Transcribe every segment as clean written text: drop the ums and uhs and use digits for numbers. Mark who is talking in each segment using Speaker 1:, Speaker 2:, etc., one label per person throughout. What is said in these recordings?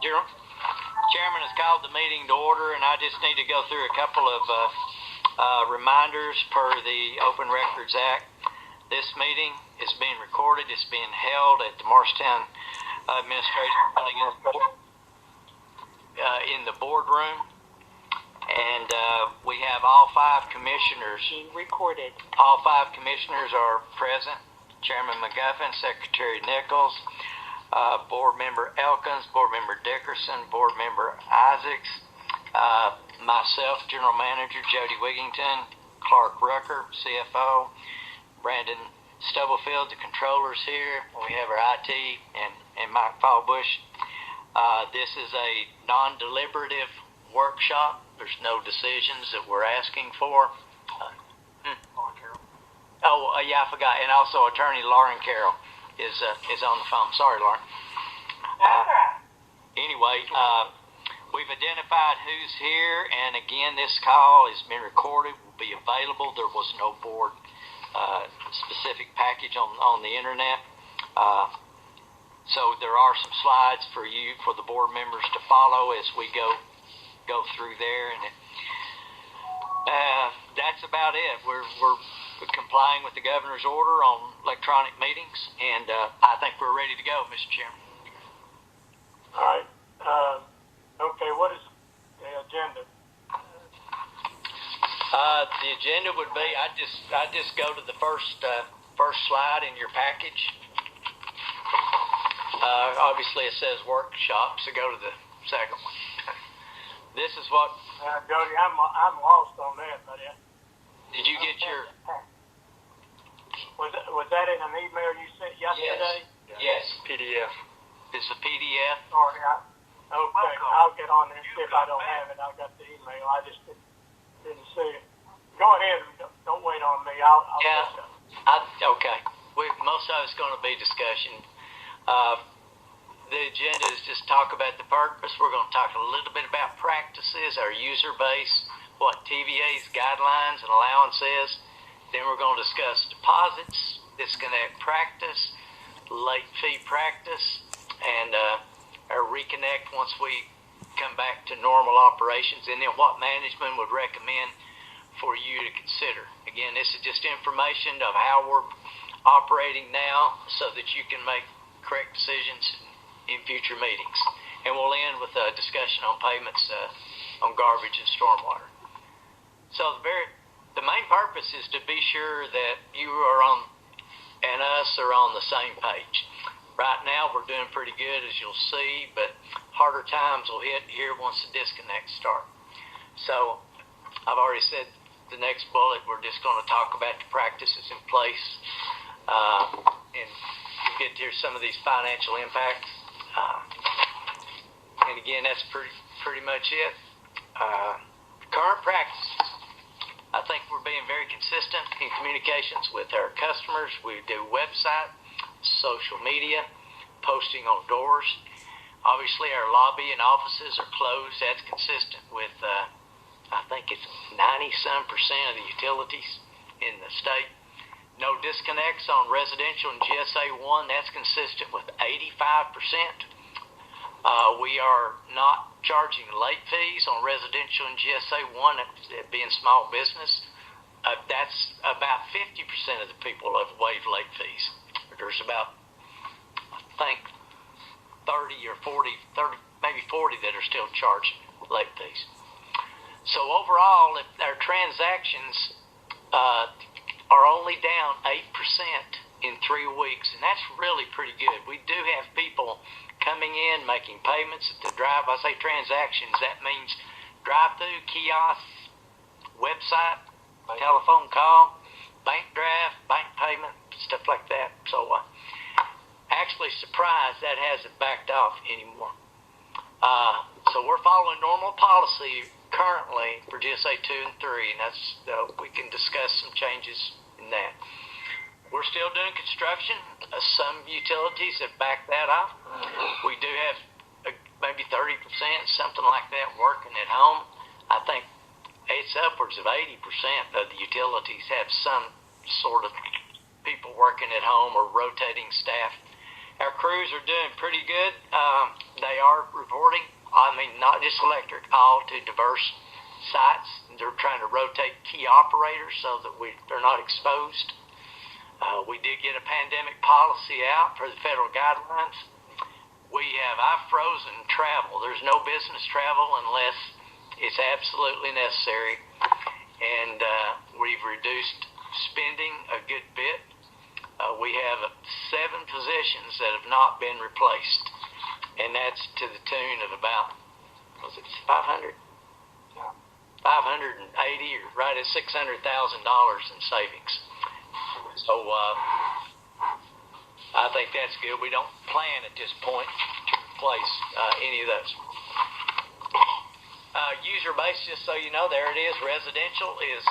Speaker 1: Carol. Chairman has called the meeting to order, and I just need to go through a couple of reminders per the Open Records Act. This meeting is being recorded. It's being held at the Marshtown Administration Building in the boardroom, and we have all five commissioners
Speaker 2: being recorded.
Speaker 1: All five commissioners are present. Chairman McGuffin, Secretary Nichols, Board Member Elkins, Board Member Dickerson, Board Member Isaacs, myself, General Manager Jody Wigington, Clark Rucker, CFO, Brandon Stubblefield, the controllers here. We have our IT and Mike Fallbush. This is a non-deliberative workshop. There's no decisions that we're asking for. Yeah, I forgot. And also Attorney Lauren Carroll is on the phone. Sorry, Lauren. Anyway, we've identified who's here, and again, this call has been recorded, will be available. There was no board specific package on the internet. So there are some slides for the board members to follow as we go through there, and that's about it. We're complying with the governor's order on electronic meetings, and I think we're ready to go, Mr. Chairman.
Speaker 3: All right. Okay, what is the agenda?
Speaker 1: The agenda would be, I just go to the first slide in your package. Obviously it says workshop, so go to the second one. This is what.
Speaker 3: Jody, I'm lost on that, but
Speaker 1: did you get your?
Speaker 3: Was that in an email you sent yesterday?
Speaker 1: Yes. PDF. It's a PDF.
Speaker 3: Sorry, okay. I'll get on there and see if I don't have it. I've got the email. I just didn't see it. Go ahead. Don't wait on me. I'll
Speaker 1: okay. Most of it's going to be discussion. The agenda is just talk about the purpose. We're going to talk a little bit about practices, our user base, what TVA's guidelines and allowance is. Then we're going to discuss deposits, disconnect practice, late fee practice, and our reconnect once we come back to normal operations, and then what management would recommend for you to consider. Again, this is just information of how we're operating now so that you can make correct decisions in future meetings. And we'll end with a discussion on payments on garbage and stormwater. So the main purpose is to be sure that you and us are on the same page. Right now we're doing pretty good, as you'll see, but harder times will hit here once the disconnects start. So I've already said the next bullet, we're just going to talk about the practices in place, and we'll get to some of these financial impacts. And again, that's pretty much it. Current practices. I think we're being very consistent in communications with our customers. We do website, social media, posting on doors. Obviously, our lobby and offices are closed. That's consistent with, I think it's 90-some% of the utilities in the state. No disconnects on residential and GSA 1. That's consistent with 85%. We are not charging late fees on residential and GSA 1, it being small business. That's about 50% of the people have waived late fees. There's about, I think, 30 or 40, maybe 40 that are still charging late fees. So overall, if our transactions are only down 8% in 3 weeks, and that's really pretty good. We do have people coming in, making payments at the I say transactions, that means drive-through, kiosk, website, telephone call, bank draft, bank payment, stuff like that. So actually surprised that hasn't backed off anymore. So we're following normal policy currently for GSA 2 and 3, and that's we can discuss some changes in that. We're still doing construction. Some utilities have backed that off. We do have maybe 30%, something like that, working at home. I think it's upwards of 80% of the utilities have some sort of people working at home or rotating staff Our crews are doing pretty good. They are reporting, I mean, not just electric, all to diverse sites. They're trying to rotate key operators so that they're not exposed. We did get a pandemic policy out for the federal guidelines. I've frozen travel. There's no business travel unless it's absolutely necessary. And we've reduced spending a good bit. We have 7 positions that have not been replaced. And that's to the tune of about, was it 500? 580 or right at $600,000 in savings. So I think that's good. We don't plan at this point to replace any of those. User base, just so you know, there it is. Residential is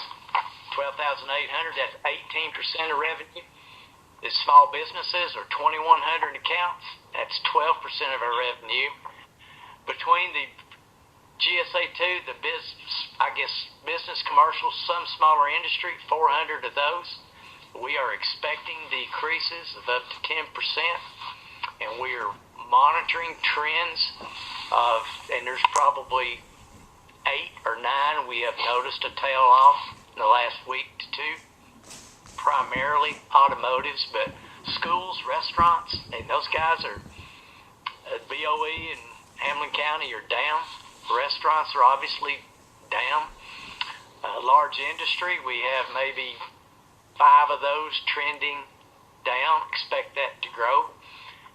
Speaker 1: 12,800. That's 18% of revenue. The small businesses are 2,100 accounts. That's 12% of our revenue. Between the GSA2, the business, commercial, some smaller industry, 400 of those. We are expecting decreases of up to 10%, and we are monitoring trends and there's probably 8 or 9 we have noticed a tail off in the last week to 2, primarily automotives, but schools, restaurants, and those guys are, BOE and Hamlin County are down. Restaurants are obviously down. Large industry, we have maybe 5 of those trending down. Expect that to grow.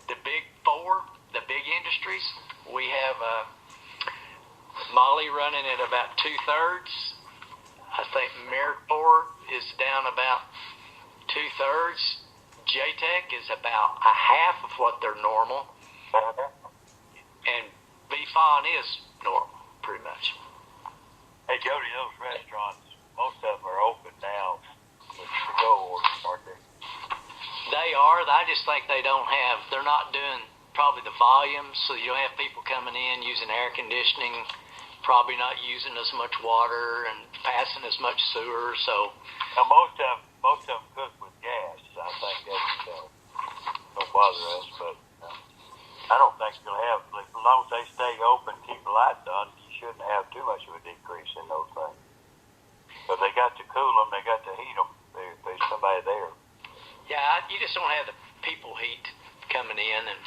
Speaker 1: The big 4, the big industries, we have Molly running at about 2/3. I think Meritor is down about 2/3. JTech is about a half of what they're normal. And BFON is normal, pretty much.
Speaker 2: Hey, Jody, those restaurants, most of them are open now with to-go orders, aren't they?
Speaker 1: They are. I just think they're not doing probably the volume, so you don't have people coming in using air conditioning, probably not using as much water and passing as much sewer, so.
Speaker 2: Now, most of them cook with gas. I think that don't bother us, but I don't think you'll have, as long as they stay open, keep the lights on, you shouldn't have too much of a decrease in those things. But they got to cool them, they got to heat them. There's somebody there.
Speaker 1: Yeah, you just don't have the people heat coming in, and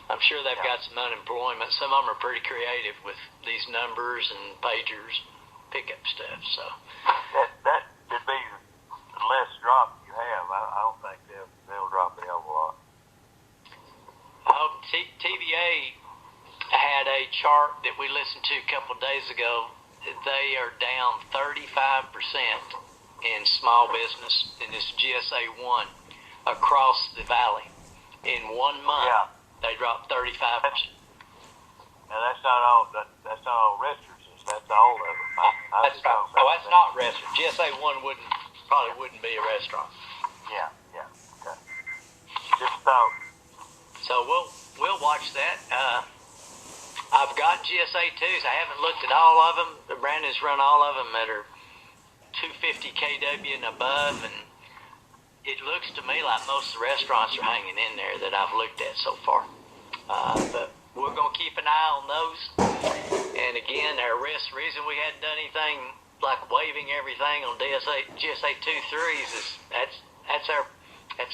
Speaker 1: I'm sure they've got some unemployment. Some of them are pretty creative with these numbers and pagers, pickup stuff. So
Speaker 2: that could be the less drop you have. I don't think they'll drop a hell of a lot.
Speaker 1: TVA had a chart that we listened to a couple of days ago. They are down 35% in small business in this GSA 1 across the valley. In 1 month, they dropped 35%.
Speaker 2: Now that's not all restaurants. That's all of them.
Speaker 1: That's not restaurant. GSA 1 probably wouldn't be a restaurant.
Speaker 2: Yeah. Okay. Just thought.
Speaker 1: So we'll watch that. I've got GSA 2s. I haven't looked at all of them. Brandon's run all of them that are 250 kW and above, and it looks to me like most of the restaurants are hanging in there that I've looked at so far. But we're going to keep an eye on those. And again, our reason we hadn't done anything like waiving everything on GSA 2-3s is that's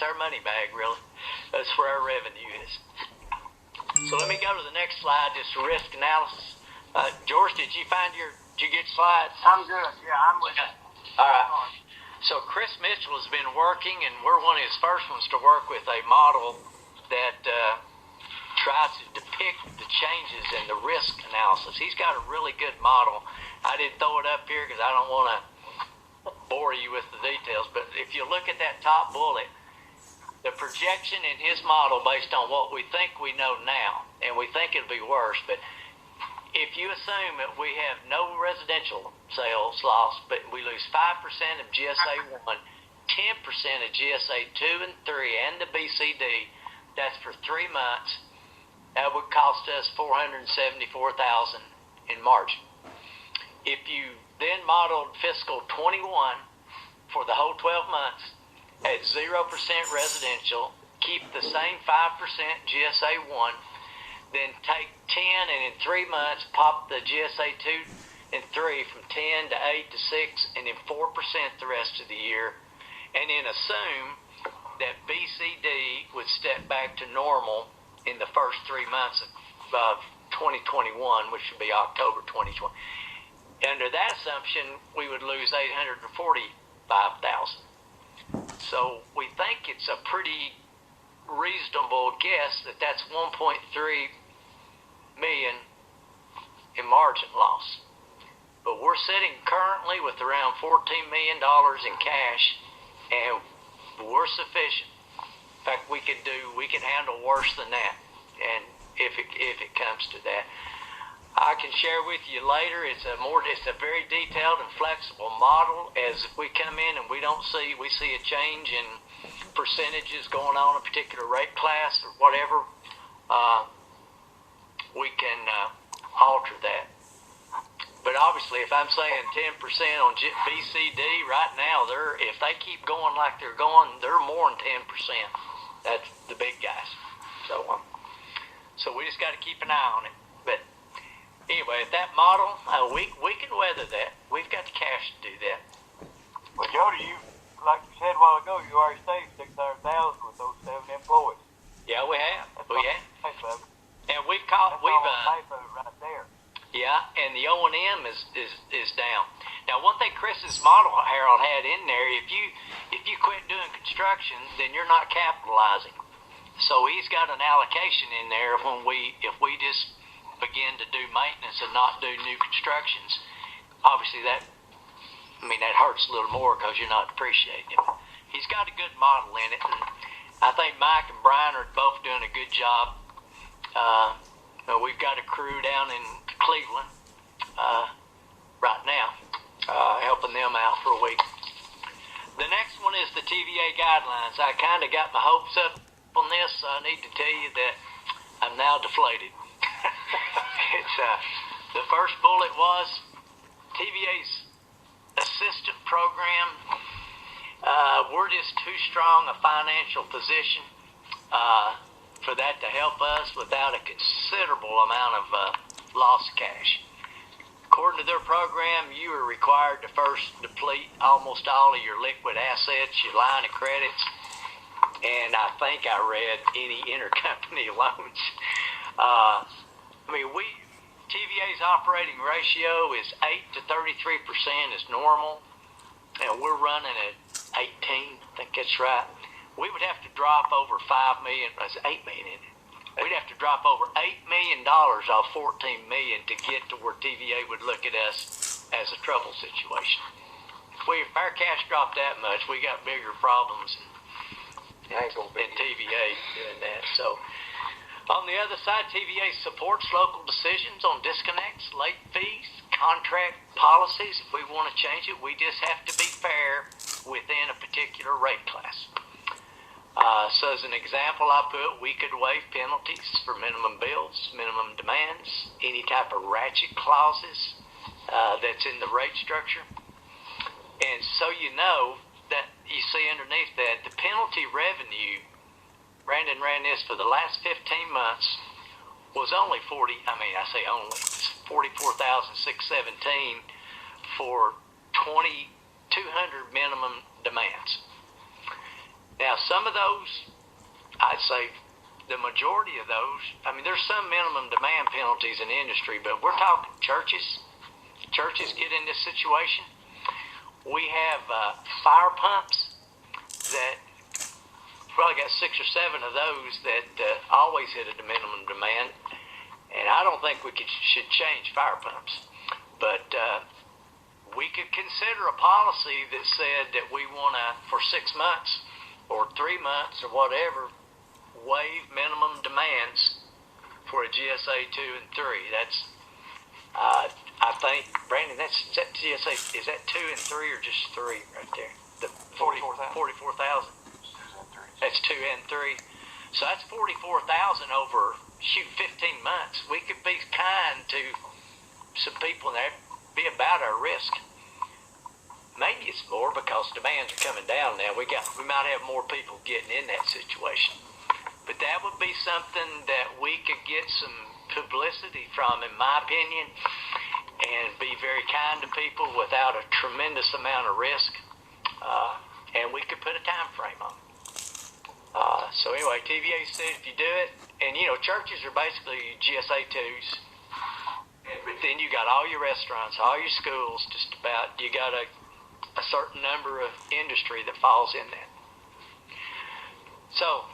Speaker 1: our money bag, really. That's where our revenue is. So let me go to the next slide, just risk analysis. George, did you get slides?
Speaker 3: I'm good. Yeah, I'm with you.
Speaker 1: All right. So Chris Mitchell has been working, and we're one of his first ones to work with a model that tries to depict the changes in the risk analysis. He's got a really good model. I didn't throw it up here because I don't want to bore you with the details, but if you look at that top bullet, the projection in his model based on what we think we know now, and we think it'll be worse, but if you assume that we have no residential sales loss, but we lose 5% of GSA 1, 10% of GSA 2 and 3, and the BCD, that's for 3 months, that would cost us $474,000 in margin. If you then modeled fiscal 21 for the whole 12 months at 0% residential, keep the same 5% GSA 1, then take 10 and in 3 months pop the GSA 2 and 3 from 10 to 8 to 6 and then 4% the rest of the year, and then assume that BCD would step back to normal in the first 3 months of 2021, which would be October 2020. Under that assumption, we would lose $845,000. So we think it's a pretty reasonable guess that that's 1.3 million in margin loss. But we're sitting currently with around $14 million in cash, and we're sufficient. In fact, we could handle worse than that, and if it comes to that. I can share with you later. It's a very detailed and flexible model. As if we come in and we see a change in percentages going on a particular rate class or whatever, we can alter that. But obviously, if I'm saying 10% on BCD right now, if they keep going like they're going, they're more than 10%. That's the big guys. So we just got to keep an eye on it. But anyway, at that model, we can weather that. We've got the cash to do that.
Speaker 2: Well, Jody, like you said a while ago, you already saved $600,000 with those 7 employees.
Speaker 1: Yeah, we have. And we've
Speaker 2: right there.
Speaker 1: Yeah, and the O&M is down. Now, one thing Chris's model, Harold, had in there, if you quit doing construction, then you're not capitalizing. So he's got an allocation in there if we just begin to do maintenance and not do new constructions. Obviously, that hurts a little more because you're not depreciating it. He's got a good model in it, and I think Mike and Brian are both doing a good job. We've got a crew down in Cleveland right now, helping them out for a week. The next one is the TVA guidelines. I kind of got my hopes up on this. I need to tell you that I'm now deflated. It's the first bullet was TVA's assistant program. We're just too strong a financial position for that to help us without a considerable amount of loss of cash. According to their program, you are required to first deplete almost all of your liquid assets, your line of credits, and I think I read any intercompany loans. TVA's operating ratio is 8 to 33% is normal, and we're running at 18. I think that's right. We would have to drop over $5 million. That's $8 million, isn't it? We'd have to drop over $8 million off $14 million to get to where TVA would look at us as a trouble situation. If our cash dropped that much, we got bigger problems than TVA doing that. So, on the other side, TVA supports local decisions on disconnects, late fees, contract policies. If we want to change it, we just have to be fair within a particular rate class. So as an example, I put we could waive penalties for minimum bills, minimum demands, any type of ratchet clauses that's in the rate structure. And so you know that you see underneath that the penalty revenue, Brandon ran this for the last 15 months, was only $44,617 for 2,200 minimum demands. Now, some of those, I'd say the majority of those, there's some minimum demand penalties in the industry, but we're talking churches. Churches get in this situation. We have fire pumps that probably got 6 or 7 of those that always hit at the minimum demand, and I don't think we should change fire pumps. But we could consider a policy that said that we want to, for 6 months or 3 months or whatever, waive minimum demands for a GSA 2 and 3. That's, I think, Brandon, is that GSA, is that 2 and 3 or just 3 right there? The 44,000. That's 2 and 3. So that's 44,000 over, 15 months. We could be kind to some people that be about our risk. Maybe it's more because demands are coming down now. We might have more people getting in that situation. But that would be something that we could get some publicity from, in my opinion, and be very kind to people without a tremendous amount of risk. And we could put a time frame on it. So anyway, TVA said if you do it, and churches are basically GSA 2s, but then you got all your restaurants, all your schools, just about, you got a certain number of industry that falls in that. So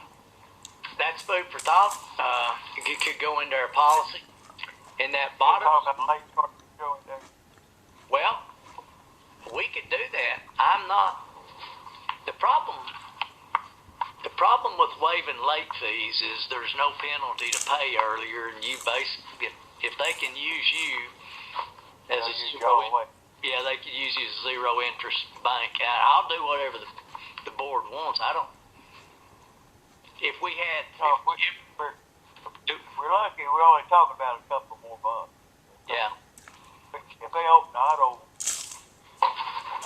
Speaker 1: that's food for thought. You could go into our policy. In that bottom, well, we could do that. I'm not. The problem with waiving late fees is there's no penalty to pay earlier, and you basically, if they can use you as a yeah, they could use you as a zero interest bank. I'll do whatever the board wants. I don't. If we had,
Speaker 2: we're lucky. We're only talking about a couple more months.
Speaker 1: Yeah.
Speaker 2: If they open auto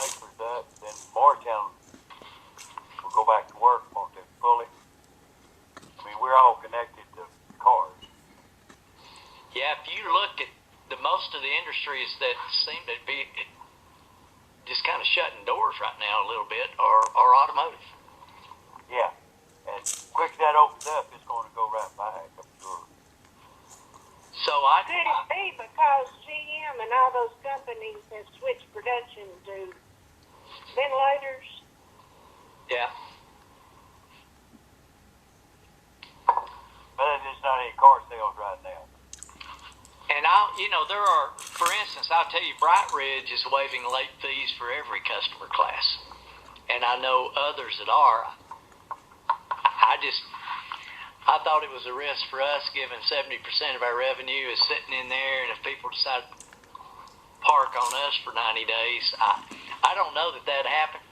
Speaker 2: acres up, then Morristown will go back to work, won't they, fully? I mean, we're all connected to cars.
Speaker 1: Yeah, if you look at most of the industries that seem to be just kind of shutting doors right now a little bit are automotive.
Speaker 2: Yeah, and quick as that opens up, it's going to go right back, I'm sure.
Speaker 1: So
Speaker 4: could it be because GM and all those companies have switched production to ventilators?
Speaker 1: Yeah.
Speaker 2: But there's not any car sales right now.
Speaker 1: And there are, for instance, I'll tell you, Bright Ridge is waiving late fees for every customer class, and I know others that are. I thought it was a risk for us, given 70% of our revenue is sitting in there, and if people decide to park on us for 90 days, I don't know that happened.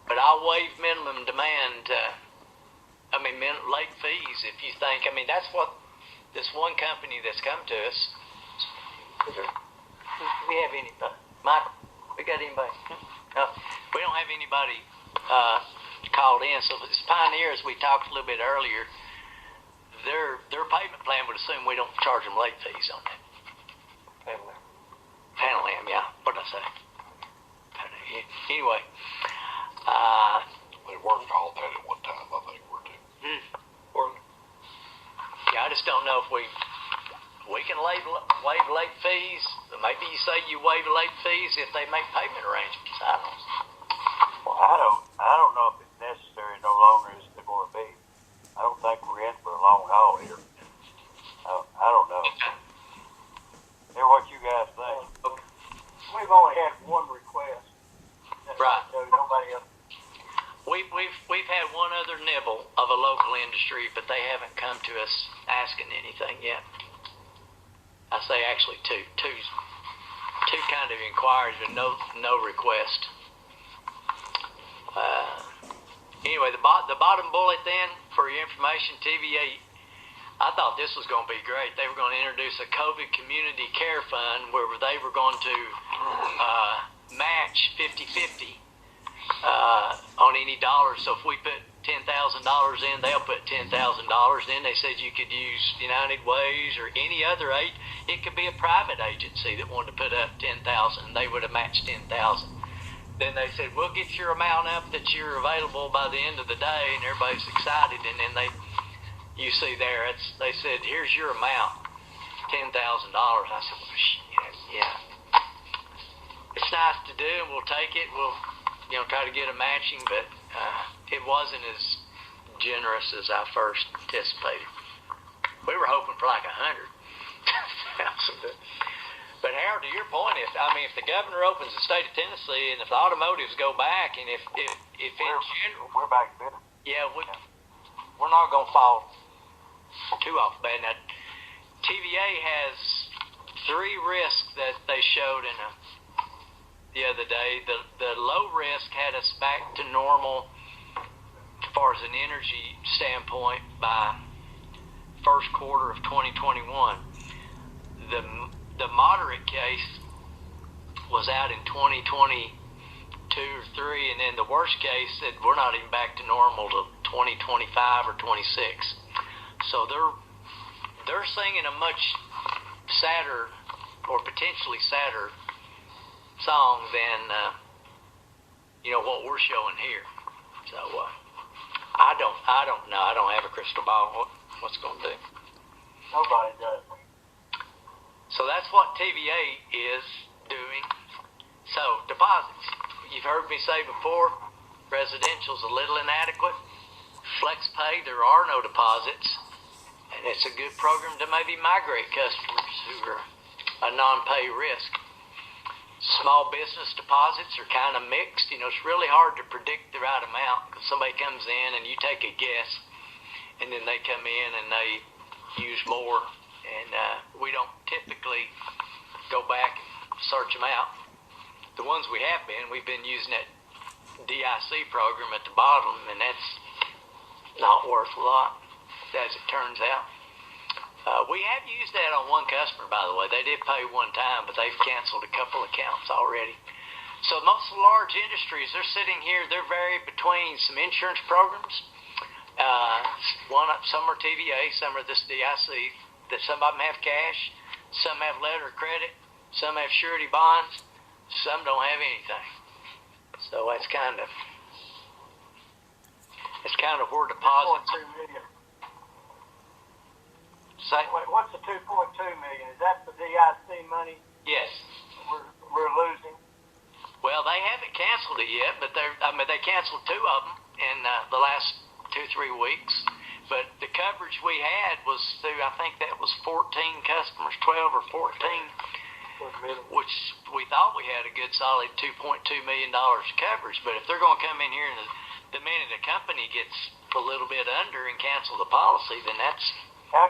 Speaker 1: But I'll waive minimum demand, late fees if you think, that's what this one company that's come to us. Do we have anybody? Michael, we got anybody? No, we don't have anybody called in. So this Pioneer, as we talked a little bit earlier, their payment plan would assume we don't charge them late fees on that. Panel Am, yeah. What did I say? Anyway,
Speaker 5: they weren't all that at one time, I think, were they?
Speaker 1: Yeah, I just don't know if we can waive late fees. Maybe you say you waive late fees if they make payment arrangements. I don't know.
Speaker 2: Well, I don't know if it's necessary no longer as it's going to be. I don't think we're in for a long haul here. I don't know. Hear what you guys think.
Speaker 1: Okay.
Speaker 3: We've only had one request.
Speaker 1: Right.
Speaker 3: Nobody else.
Speaker 1: We've had one other nibble of a local industry, but they haven't come to us asking anything yet. I say actually two kind of inquiries, but no request. Anyway, the bottom bullet then for your information, TVA. I thought this was going to be great. They were going to introduce a COVID community care fund where they were going to match 50-50 on any dollar. So if we put $10,000 in, they'll put $10,000 in. They said you could use United Ways or any other aid. It could be a private agency that wanted to put up $10,000, and they would have matched $10,000. Then they said, we'll get your amount up that you're available by the end of the day, and everybody's excited. And then you see there, they said, here's your amount, $10,000. I said, well, shit, yeah. It's nice to do, and we'll take it. We'll, try to get a matching, but it wasn't as generous as I first anticipated. We were hoping for like 100,000. But Harold, to your point, if the governor opens the state of Tennessee, and if the automotives go back, and if in general,
Speaker 2: we're back better.
Speaker 1: Yeah, we're not going to fall too off bad. Now, TVA has 3 risks that they showed the other day. The low risk had us back to normal as far as an energy standpoint by first quarter of 2021. The moderate case was out in 2022 or 3, and then the worst case said we're not even back to normal till 2025 or 26. So they're singing a much sadder or potentially sadder song than what we're showing here. So I don't know. I don't have a crystal ball. What's going to do?
Speaker 3: Nobody does.
Speaker 1: So that's what TVA is doing. So deposits. You've heard me say before, residential's a little inadequate. Flex pay, there are no deposits. And it's a good program to maybe migrate customers who are a non-pay risk. Small business deposits are kind of mixed. It's really hard to predict the right amount because somebody comes in and you take a guess, and then they come in and they use more, and we don't typically go back and search them out. The ones we've been using that DIC program at the bottom, and that's not worth a lot, as it turns out. We have used that on one customer, by the way. They did pay one time, but they've canceled a couple accounts already. So most of the large industries, they're sitting here, they're varied between some insurance programs. Some are TVA, some are this DIC. That some of them have cash, some have letter of credit, some have surety bonds, some don't have anything. So that's kind of where deposits.
Speaker 3: $2.2 million.
Speaker 1: Wait,
Speaker 3: what's the 2.2 million? Is that the DIC money?
Speaker 1: Yes.
Speaker 3: We're losing.
Speaker 1: Well, they haven't canceled it yet, but they canceled two of them in the last 2-3 weeks. But the coverage we had was through, I think that was 14 customers, 12 or 14, which we thought we had a good solid $2.2 million coverage. But if they're going to come in here and the minute a company gets a little bit under and cancel the policy, then that's...
Speaker 2: How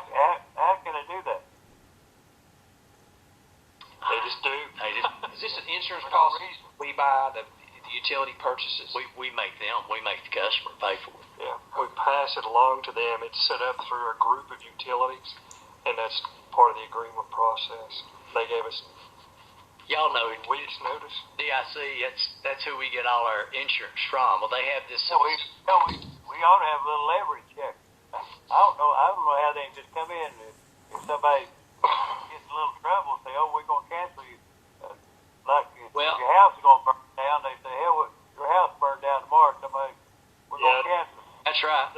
Speaker 2: can they do that?
Speaker 5: They just do.
Speaker 6: Is this an insurance policy we buy, the utility purchases?
Speaker 1: We make the customer pay for it.
Speaker 7: Yeah, we pass it along to them. It's set up through a group of utilities, and that's part of the agreement process. They gave us
Speaker 1: Y'all know
Speaker 7: weeks' notice.
Speaker 1: DIC. That's who we get all our insurance from. Well, they have this.
Speaker 2: We ought to have a little leverage check. I don't know how they can just come in if somebody gets a little trouble and say, "Oh, we're gonna cancel you." If your house is gonna burn down, they say, "Hell, your house burned down tomorrow." We're gonna cancel.
Speaker 1: That's right.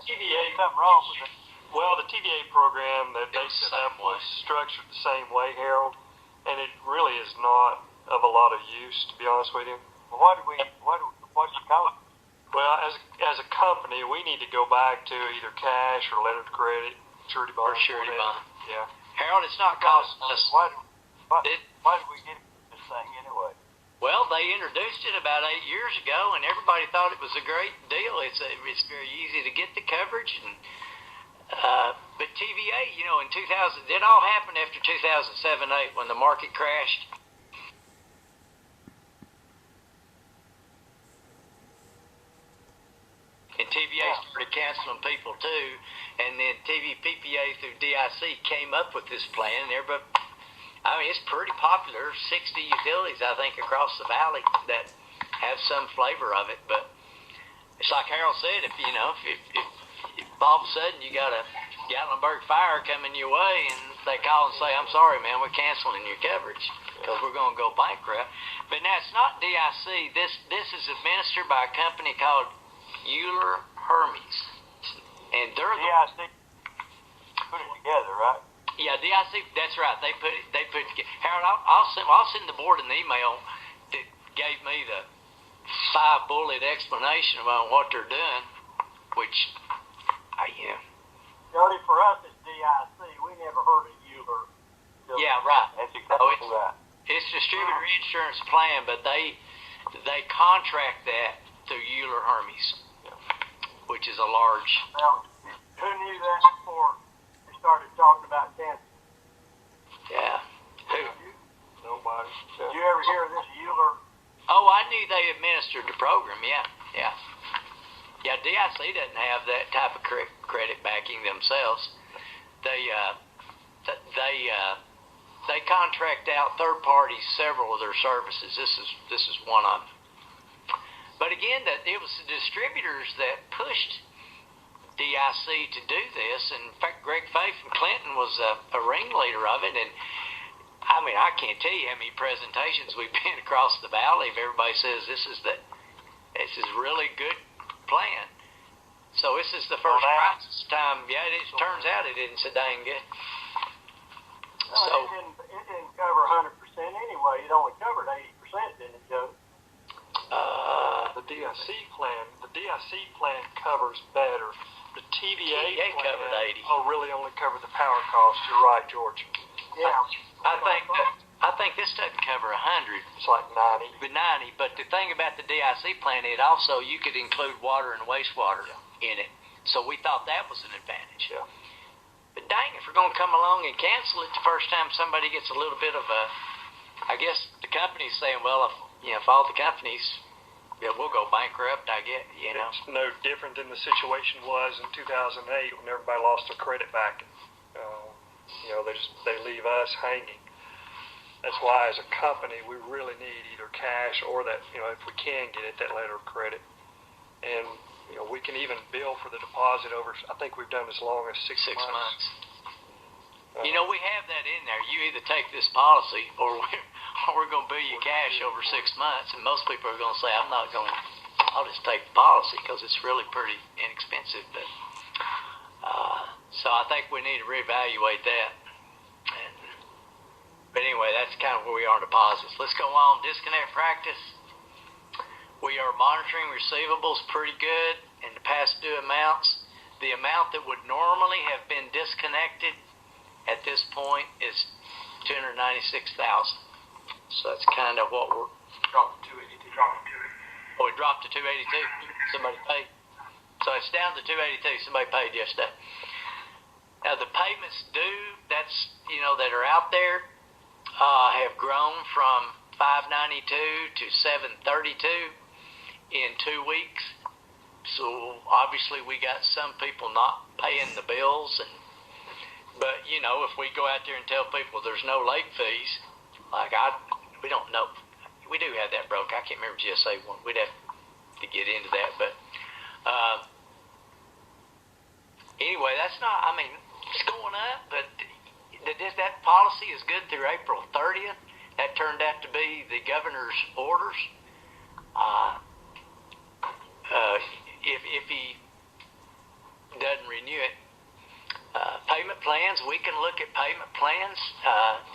Speaker 7: TVA,
Speaker 2: something wrong with it.
Speaker 7: Well, the TVA program that they set up was structured the same way, Harold, and it really is not of a lot of use, to be honest with you.
Speaker 2: Well, what's the cost?
Speaker 7: Well, as a company, we need to go back to either cash or letter of credit, surety bond.
Speaker 1: Or surety bond.
Speaker 7: Yeah.
Speaker 1: Harold, it's not costing us.
Speaker 2: Why did we get this thing anyway?
Speaker 1: Well, they introduced it about 8 years ago, and everybody thought it was a great deal. It's very easy to get the coverage, and but TVA, in 2000, it all happened after 2007-8 when the market crashed. And TVA started canceling people too, and then TVPPA through DIC came up with this plan, and everybody, it's pretty popular. 60 utilities, I think, across the valley that have some flavor of it. But it's like Harold said, if all of a sudden you got a Gatlinburg fire coming your way, and they call and say, "I'm sorry, man, we're canceling your coverage because we're going to go bankrupt." But now it's not DIC. This is administered by a company called Euler Hermes, and they're
Speaker 2: DIC put it together, right?
Speaker 1: Yeah, DIC. That's right. They put it together. Harold, I'll send the board an email that gave me the 5-bullet explanation about what they're doing, which
Speaker 3: Jody, for us it's DIC. We never heard of Euler.
Speaker 1: Yeah, right.
Speaker 2: That's exactly right.
Speaker 1: It's distributor insurance plan, but they contract that through Euler Hermes, which is a large.
Speaker 3: Well, who knew that before we started talking about cancer?
Speaker 1: Yeah. Who?
Speaker 7: Nobody.
Speaker 3: Did you ever hear of this Euler?
Speaker 1: Oh, I knew they administered the program. Yeah. DIC doesn't have that type of credit backing themselves. They contract out third parties several of their services. This is one of them. But again, it was the distributors that pushed DIC to do this. And in fact, Greg Fay from Clinton was a ringleader of it. And I mean, I can't tell you how many presentations we've been across the valley. If everybody says this is really good plan. So this is the first crisis time. Yeah, it turns out it isn't so dang good. So
Speaker 3: it didn't cover 100% anyway. It only covered 80%, didn't it, Joe?
Speaker 7: The DIC plan covers better. The TVA plan
Speaker 1: covered 80.
Speaker 7: Really only covered the power cost. You're right, George.
Speaker 3: Yeah.
Speaker 1: I think this doesn't cover 100.
Speaker 7: It's like 90.
Speaker 1: But the thing about the DIC plan, it also, you could include water and wastewater in it. So we thought that was an advantage.
Speaker 7: Yeah.
Speaker 1: But dang, if we're going to come along and cancel it the first time somebody gets a little bit of a, I guess the company's saying, well, if all the companies, we'll go bankrupt, I get,
Speaker 7: It's no different than the situation was in 2008 when everybody lost their credit backing. They leave us hanging. That's why, as a company, we really need either cash or that, if we can get it, that letter of credit. And, we can even bill for the deposit over, I think we've done as long as 6 months.
Speaker 1: We have that in there. You either take this policy or we're going to bill you cash over 6 months. And most people are going to say, I'll just take the policy because it's really pretty inexpensive. But so I think we need to reevaluate that. But anyway, that's kind of where we are in deposits. Let's go on. Disconnect practice. We are monitoring receivables pretty good and the past due amounts. The amount that would normally have been disconnected at this point is $296,000. So that's kind of what we're
Speaker 5: Dropped to 282.
Speaker 1: Oh, it dropped to 282. Somebody paid. So it's down to 282. Somebody paid yesterday. Now the payments due, that's that are out there, have grown from 592 to 732 in 2 weeks. So obviously we got some people not paying the bills, but if we go out there and tell people there's no late fees, we don't know. We do have that broke. I can't remember GSA one. We'd have to get into that, but anyway, that's not. I mean, it's going up, but that policy is good through April 30th. That turned out to be the governor's orders. If he doesn't renew it, payment plans, we can look at payment plans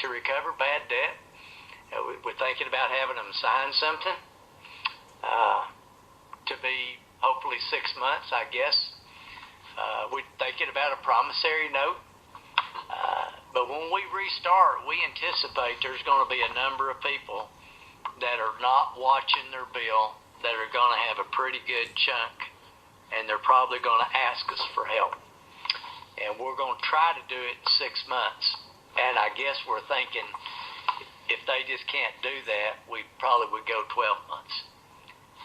Speaker 1: to recover bad debt. We're thinking about having them sign something to be hopefully 6 months, I guess. We're thinking about a promissory note. But when we restart, we anticipate there's going to be a number of people that are not watching their bill that are going to have a pretty good chunk, and they're probably going to ask us for help. And we're going to try to do it in 6 months. And I guess we're thinking if they just can't do that, we probably would go 12 months.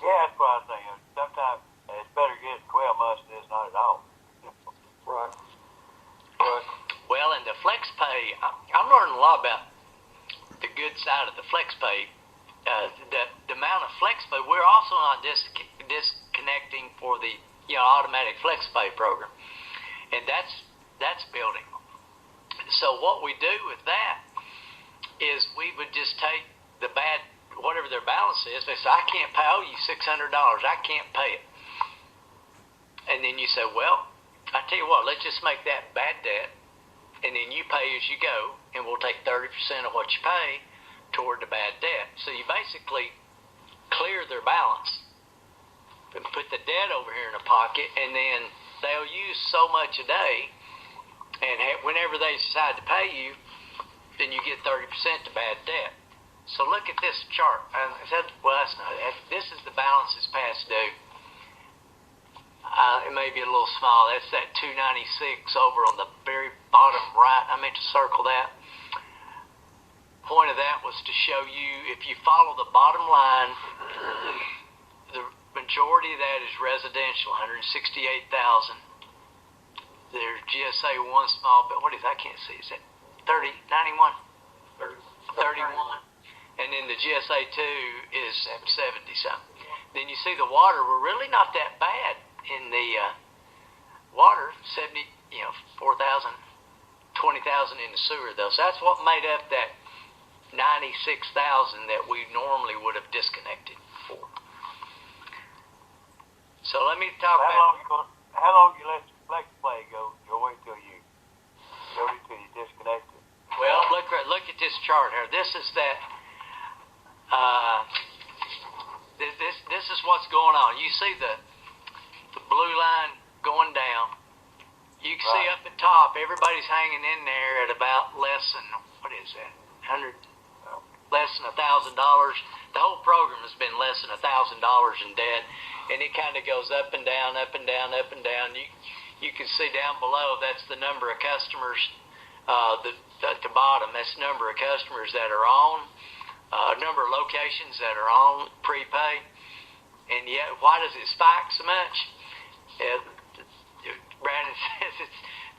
Speaker 2: Yeah, that's what I was thinking. Sometimes it's better to get 12 months than it's not at all.
Speaker 7: Right.
Speaker 1: Well, and the flex pay, I'm learning a lot about the good side of the flex pay. The amount of flex pay, we're also not disconnecting for the automatic flex pay program, and that's building. So what we do with that is we would just take the bad, whatever their balance is. They say, I can't pay, I owe you $600. I can't pay it. And then you say, well, I tell you what, let's just make that bad debt, and then you pay as you go, and we'll take 30% of what you pay toward the bad debt. So you basically clear their balance and put the debt over here in a pocket, and then they'll use so much a day, and whenever they decide to pay you, then you get 30% to bad debt. So look at this chart. This is the balances past due. It may be a little small. That's that 296 over on the very bottom right. I meant to circle that. Point of that was to show you, if you follow the bottom line, the majority of that is residential, 168,000. There's GSA 1 small, but what is that? I can't see. Is that 30, 91? 31. And then the GSA 2 is 70 something. then you see the water. We're really not that bad in the water. 4,000, 20,000 in the sewer though. So that's what made up that 96,000 that we normally would have disconnected for. So let me talk about.
Speaker 2: How long you let your flex play go, Joey, till you disconnect it?
Speaker 1: Well, look at this chart here. This is that. This is what's going on. You see the blue line going down. You can see up at top, everybody's hanging in there at about less than, what is that? Less than $1,000. The whole program has been less than $1,000 in debt, and it kind of goes up and down, up and down, up and down. You can see down below, that's the number of customers. At the bottom, that's the number of customers that are on, number of locations that are on prepay. And yet, why does it spike so much? Brandon says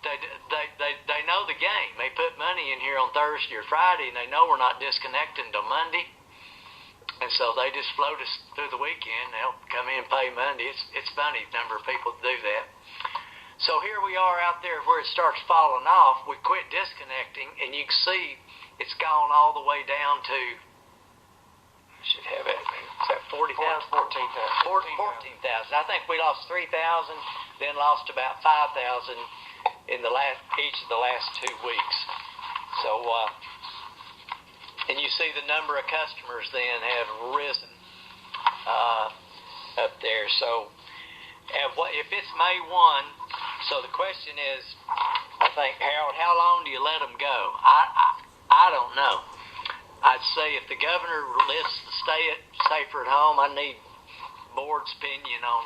Speaker 1: they know the game. They put money in here on Thursday or Friday, and they know we're not disconnecting till Monday. And so they just float us through the weekend. They'll come in and pay Monday. It's funny the number of people that do that. So here we are out there where it starts falling off. We quit disconnecting, and you can see it's gone all the way down to, I should have it, is that 40,000?
Speaker 6: 14,000.
Speaker 1: 14,000. I think we lost 3,000, then lost about 5,000 in each of the last 2 weeks. So, and you see the number of customers then have risen up there. So, if it's May 1, so the question is, I think, Harold, how long do you let them go? I don't know. I'd say if the governor lifts the stay safer at home, I need board's opinion on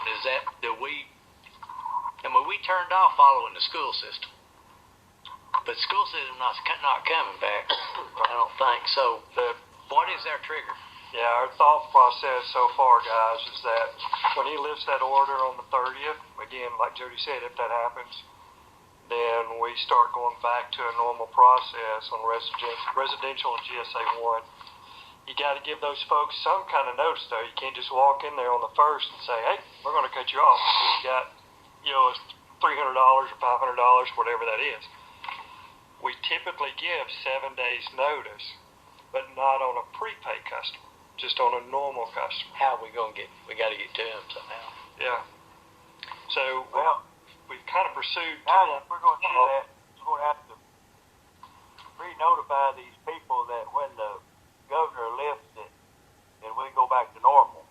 Speaker 1: we turned off following the school system. But the school system not coming back, I don't think. So what is our trigger?
Speaker 7: Yeah, our thought process so far, guys, is that when he lifts that order on the 30th, again, like Jody said, if that happens, then we start going back to a normal process on residential and GSA 1. You got to give those folks some kind of notice, though. You can't just walk in there on the 1st and say, hey, we're going to cut you off. You got, $300 or $500, whatever that is. We typically give 7 days notice, but not on a prepaid customer, just on a normal customer.
Speaker 1: How are we going to we got to get to them somehow.
Speaker 7: Yeah. So, we've kind of pursued.
Speaker 2: Now, if we're going to do that, we're going to have to re-notify these people that when the governor lifts it, then we go back to normal.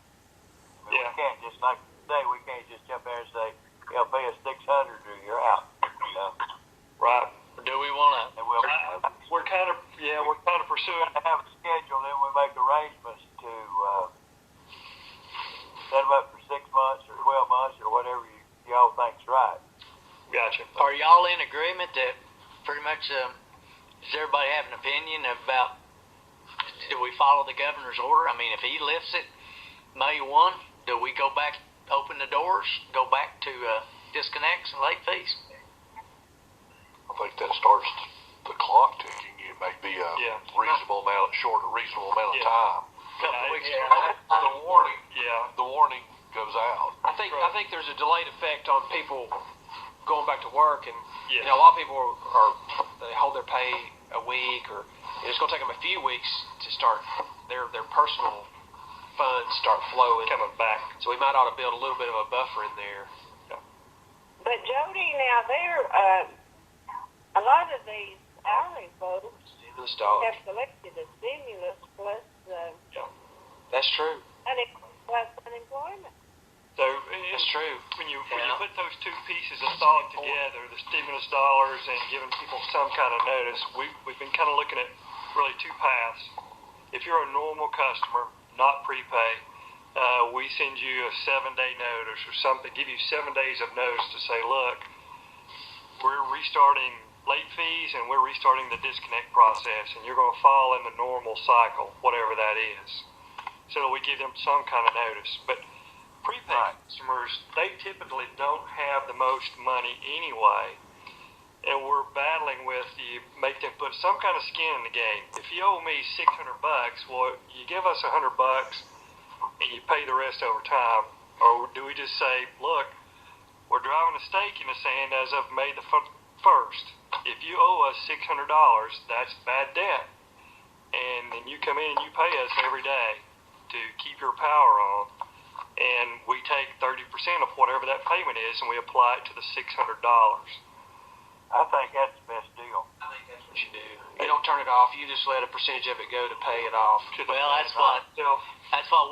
Speaker 2: I mean, we can't just, like today, we can't just jump there and say, pay us $600 or you're out.
Speaker 7: Right.
Speaker 1: Do we want to?
Speaker 7: We're kind of pursuing.
Speaker 2: To have a schedule, then we make arrangements to set them up for 6 months or 12 months or whatever y'all think's right.
Speaker 7: Gotcha.
Speaker 1: Are y'all in agreement that pretty much? Does everybody have an opinion about? Do we follow the governor's order? I mean, if he lifts it May 1, do we go back, open the doors, go back to disconnects and late fees?
Speaker 5: I think that starts the clock ticking. It may be a reasonable amount of time.
Speaker 1: Couple of weeks.
Speaker 5: The warning goes out.
Speaker 6: I think there's a delayed effect on people going back to work, and a lot of people they hold their pay a week, or it's going to take them a few weeks to start their personal funds start flowing,
Speaker 7: coming back.
Speaker 6: So we might ought to build a little bit of a buffer in there.
Speaker 4: But Jody, now a lot of these hourly folks have selected a stimulus plus
Speaker 6: That's true.
Speaker 4: unemployment.
Speaker 7: So
Speaker 6: That's true.
Speaker 7: When you put those two pieces of thought together, the stimulus dollars and giving people some kind of notice, we've been kind of looking at really two paths. If you're a normal customer, not prepay, we send you a 7-day notice or something, give you 7 days of notice to say, look, we're restarting late fees and we're restarting the disconnect process, and you're going to fall in the normal cycle, whatever that is. So we give them some kind of notice. But prepaid customers, they typically don't have the most money anyway, and we're battling with you make them put some kind of skin in the game. If you owe me $600, well, you give us $100, and you pay the rest over time? Or do we just say, look, we're driving a stake in the sand as of May the 1st. If you owe us $600, that's bad debt. And then you come in and you pay us every day to keep your power on. And we take 30% of whatever that payment is and we apply it to the $600.
Speaker 2: I think that's the best deal.
Speaker 6: I think that's what you do. You don't turn it off. You just let a percentage of it go to pay it off.
Speaker 1: Well, that's what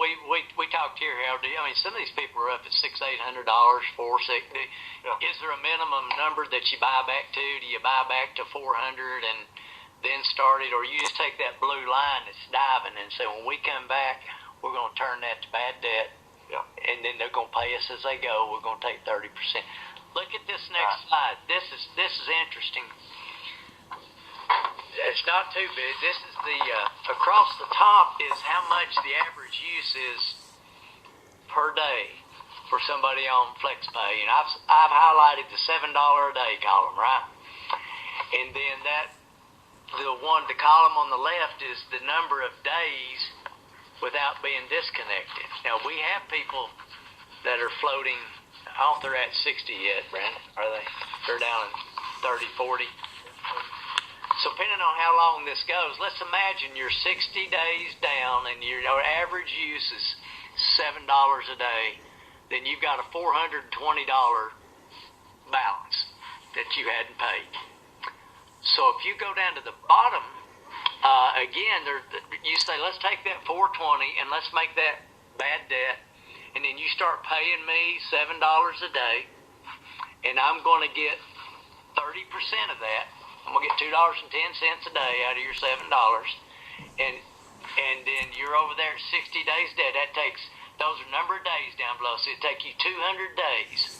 Speaker 1: we talked here, Harold. I mean, some of these people are up at $600-800, $460.
Speaker 2: Yeah.
Speaker 1: Is there a minimum number that you buy back to? Do you buy back to 400 and then start it, or you just take that blue line that's diving and say, when we come back, we're going to turn that to bad debt, and then they're going to pay us as they go. We're going to take 30%. Look at this next slide. This is interesting. It's not too big. This is the across the top is how much the average use is per day for somebody on FlexPay, and I've highlighted the $7 a day column, right? And then the column on the left is the number of days without being disconnected. Now we have people that are floating. I don't think they're at 60 yet, Brandon. Are they? They're down in 30, 40. So depending on how long this goes, let's imagine you're 60 days down and your average use is $7 a day. Then you've got a $420 balance that you hadn't paid. So if you go down to the bottom, again, you say, let's take that $420 and let's make that bad debt. And then you start paying me $7 a day, and I'm going to get 30% of that. I'm going to get $2.10 a day out of your $7, and then you're over there at 60 days dead. That takes, those are number of days down below, so it takes you 200 days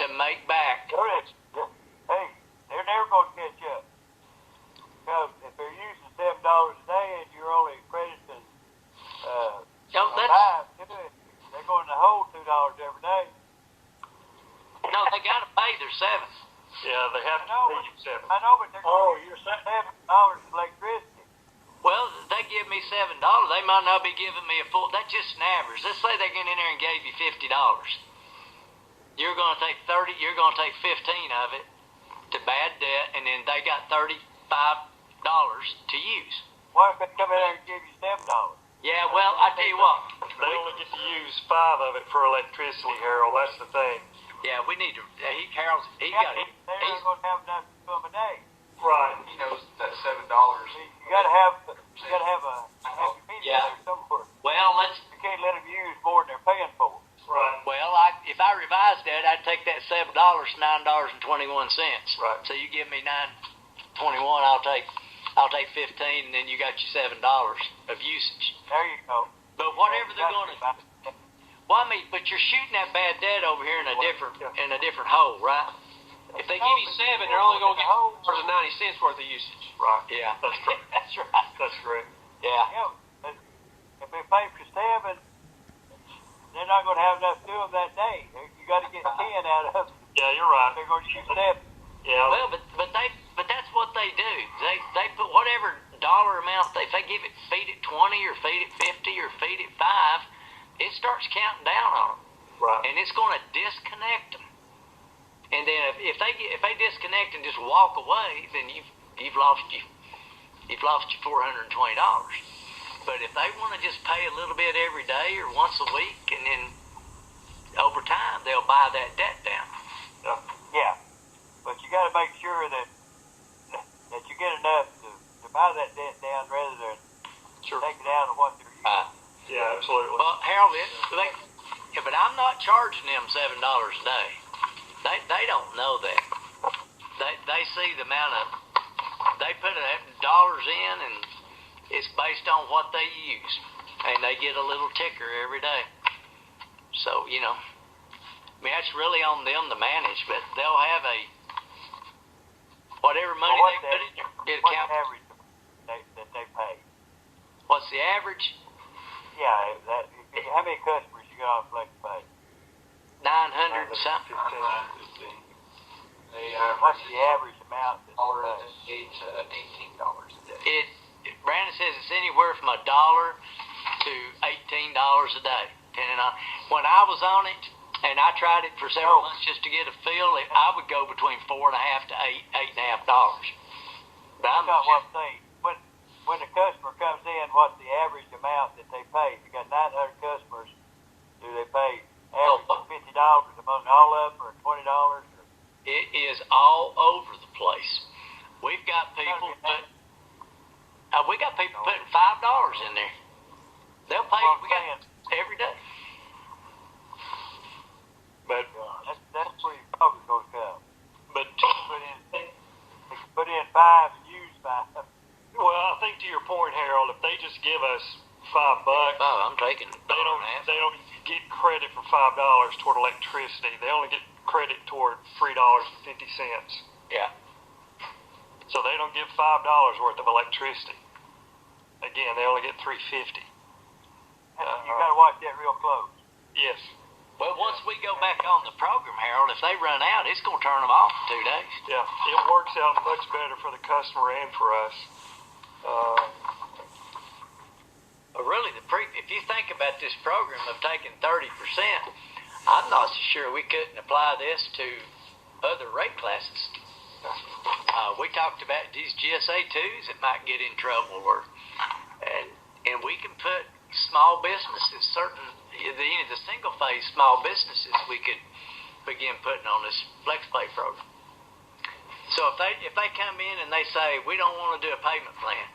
Speaker 1: to make back.
Speaker 2: Hey, they're never going to catch up. Because if they're using $7 a day and you're only crediting they're going to hold $2 every day.
Speaker 1: No, they got to pay their $7.
Speaker 7: Yeah, they have to pay you $7.
Speaker 2: I know, but they're
Speaker 3: you're
Speaker 2: $7 for electricity.
Speaker 1: Well, they give me $7. They might not be giving me a full. That's just an average. Let's say they get in there and gave you $50. You're going to take 30. You're going to take 15 of it to bad debt, and then they got $35 to use.
Speaker 2: Why if they come in there and give you $7?
Speaker 1: Yeah, well, I tell you what.
Speaker 7: They only get to use 5 of it for electricity, Harold. That's the thing.
Speaker 1: Yeah, we need to. Harold's.
Speaker 2: They're not going to have enough to come a day.
Speaker 7: Right.
Speaker 5: He knows that $7.
Speaker 2: You got to have a happy meeting there somewhere.
Speaker 1: Well,
Speaker 2: You can't let them use more than they're paying for.
Speaker 7: Right.
Speaker 1: Well, if I revised that, I'd take that $7 to $9.21.
Speaker 7: Right.
Speaker 1: So you give me $9.21, I'll take 15, and then you got your $7 of usage.
Speaker 2: There you go.
Speaker 1: But whatever they're going to. Well, I mean, but you're shooting that bad debt over here in a different hole, right?
Speaker 6: If they give you $7, they're only going to get $4.90 worth of usage.
Speaker 7: Right.
Speaker 1: Yeah.
Speaker 7: That's correct.
Speaker 1: That's right.
Speaker 7: That's correct.
Speaker 1: Yeah.
Speaker 2: But if they pay for $7, they're not going to have enough to do them that day. You got to get 10 out of them.
Speaker 7: Yeah, you're right.
Speaker 2: They're going to shoot 7.
Speaker 7: Yeah.
Speaker 1: Well, but that's what they do. They put whatever dollar amount if they feed it 20 or feed it 50 or feed it 5, it starts counting down on them.
Speaker 7: Right.
Speaker 1: And it's going to disconnect them. And then if they disconnect and just walk away, then you've lost your $420. But if they want to just pay a little bit every day or once a week, and then over time they'll buy that debt down.
Speaker 2: Yeah. But you got to make sure that you get enough to buy that debt down rather than take it out of what they're using.
Speaker 7: Yeah, absolutely.
Speaker 1: Well, Harold, but I'm not charging them $7 a day. They don't know that. They see the amount of they put dollars in, and it's based on what they use, and they get a little ticker every day. So I mean that's really on them to manage, but they'll have whatever money they put in there.
Speaker 2: What's the average that they pay?
Speaker 1: What's the average?
Speaker 2: Yeah, how many customers you got on FlexPay?
Speaker 1: 900 and something.
Speaker 2: What's the average amount that they pay?
Speaker 1: $18 a day. Brandon says it's anywhere from $1 to $15 a day, depending on. When I was on it, and I tried it for several months just to get a feel, I would go between $4.50 to $8.50. But
Speaker 2: I got one thing. When the customer comes in, what's the average amount that they pay? You got 900 customers. Do they pay average $50 among all of them, or $20? Or?
Speaker 1: It is all over the place. We've got people putting $5 in there. They'll pay. We got every day.
Speaker 2: But that's where your problem's going to come.
Speaker 7: But
Speaker 2: put in 5 and use 5.
Speaker 7: Well, I think to your point, Harold, if they just give us $5,
Speaker 1: I'm taking it.
Speaker 7: They don't get credit for $5 toward electricity. They only get credit toward $3.50.
Speaker 1: Yeah.
Speaker 7: So they don't give $5 worth of electricity. Again, they only get $3.50.
Speaker 2: You got to watch that real close.
Speaker 7: Yes.
Speaker 1: Well, once we go back on the program, Harold, if they run out, it's going to turn them off in 2 days.
Speaker 7: Yeah, it works out much better for the customer and for us.
Speaker 1: But really, if you think about this program of taking 30%, I'm not so sure we couldn't apply this to other rate classes. We talked about these GSA 2s that might get in trouble, and we can put small businesses, the single phase small businesses, we could begin putting on this flex pay program. So if they come in and they say we don't want to do a payment plan,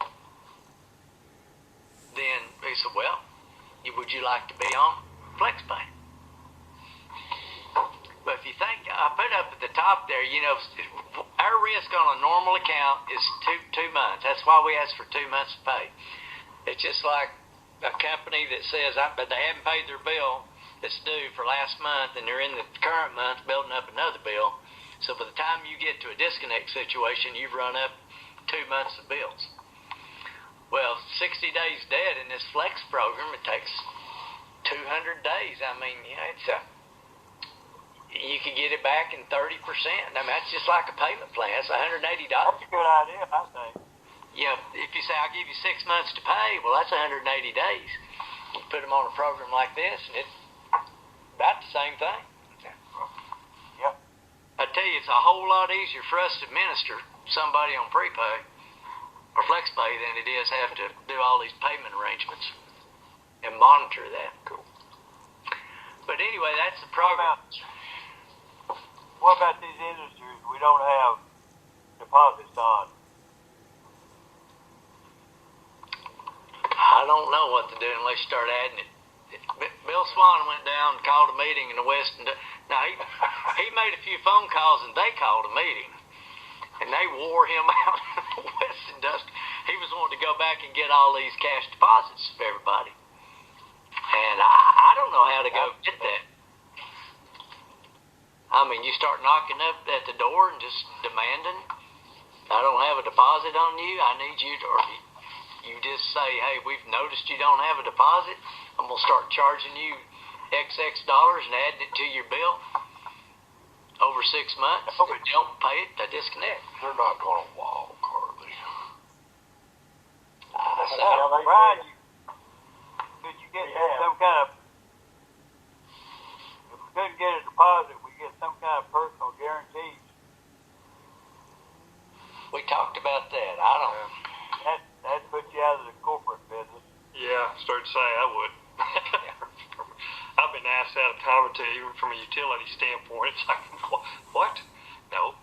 Speaker 1: then they say, well, would you like to be on flex pay? But if you think, I put up at the top there, our risk on a normal account is two months. That's why we ask for 2 months of pay. It's just like a company that says, but they haven't paid their bill that's due for last month, and they're in the current month building up another bill. So by the time you get to a disconnect situation, you've run up 2 months of bills. Well, 60 days dead in this flex program, it takes 200 days. I mean, you could get it back in 30%. I mean, that's just like a payment plan. That's $180.
Speaker 2: That's a good idea, I think.
Speaker 1: If you say, I'll give you 6 months to pay, well, that's 180 days. You put them on a program like this, and it's about the same thing.
Speaker 2: Yep.
Speaker 1: I tell you, it's a whole lot easier for us to administer somebody on prepay or flex pay than it is have to do all these payment arrangements and monitor that. Cool. But anyway, that's the program.
Speaker 2: What about these industries we don't have deposits on?
Speaker 1: I don't know what to do unless you start adding it. Bill Swan went down and called a meeting in the West. Now, he made a few phone calls, and they called a meeting. And they wore him out in the West Industry. He was wanting to go back and get all these cash deposits for everybody. And I don't know how to go get that. I mean, you start knocking up at the door and just demanding, I don't have a deposit on you, I need you to, or you just say, hey, we've noticed you don't have a deposit, I'm going to start charging you XX dollars and adding it to your bill over 6 months. If you don't pay it, they disconnect.
Speaker 5: They're not going to walk, are they?
Speaker 2: Brian, could you get some kind of, if we couldn't get a deposit, we get some kind of personal guarantees?
Speaker 1: We talked about that. I don't know.
Speaker 2: That puts you out of the corporate business.
Speaker 7: Yeah, started saying I would. I've been asked that a time or two, even from a utility standpoint. It's like, what? No.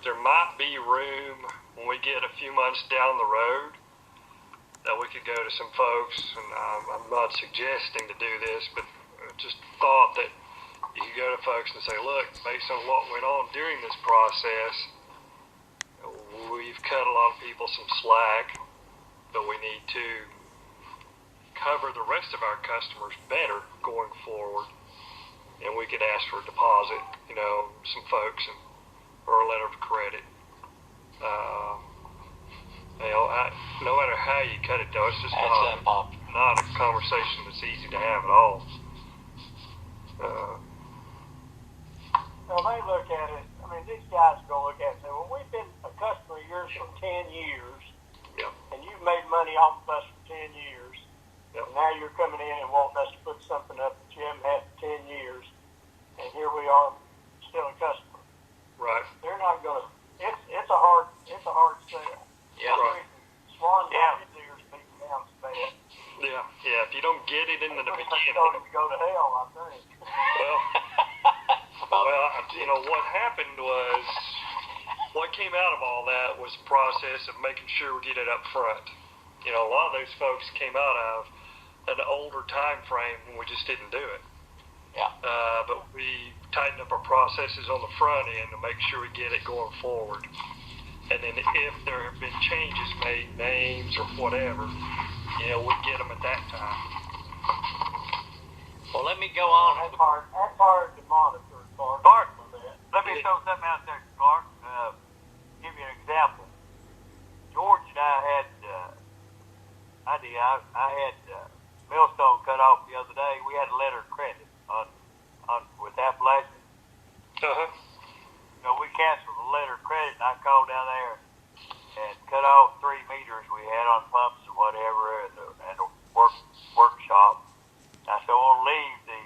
Speaker 7: There might be room when we get a few months down the road that we could go to some folks, and I'm not suggesting to do this, but just thought that you could go to folks and say, look, based on what went on during this process, we've cut a lot of people some slack, but we need to cover the rest of our customers better going forward, and we could ask for a deposit, some folks, or a letter of credit. No matter how you cut it, though, it's just not a conversation that's easy to have at all.
Speaker 3: Well, they look at it, I mean, these guys are going to look at it and say, well, we've been a customer of yours for 10 years,
Speaker 7: yeah,
Speaker 3: and you've made money off of us for 10 years.
Speaker 7: Yep.
Speaker 3: And now you're coming in and wanting us to put something up that you haven't had for 10 years. And here we are, still a customer.
Speaker 7: Right.
Speaker 3: They're not going to, it's a hard sell.
Speaker 1: Yeah.
Speaker 7: Right.
Speaker 3: Swan ears people down so bad.
Speaker 7: Yeah. Yeah. If you don't get it into the
Speaker 3: Pretty much
Speaker 7: beginning.
Speaker 3: told him to go to hell, I think.
Speaker 7: Well, what happened was, what came out of all that was the process of making sure we get it up front. A lot of those folks came out of an older time frame when we just didn't do it.
Speaker 1: Yeah.
Speaker 7: But we tightened up our processes on the front end to make sure we get it going forward. And then if there have been changes made, names or whatever, we get them at that time.
Speaker 1: Well, let me go on.
Speaker 3: That's hard to monitor, Clark.
Speaker 2: Clark, let me throw something out there, Clark. Give you an example. George and I had, I had millstone cut off the other day. We had a letter of credit on with Appalachian.
Speaker 7: Uh-huh.
Speaker 2: We canceled the letter of credit, and I called down there and cut off 3 meters we had on pumps and whatever, and the workshop. I said, I want to leave the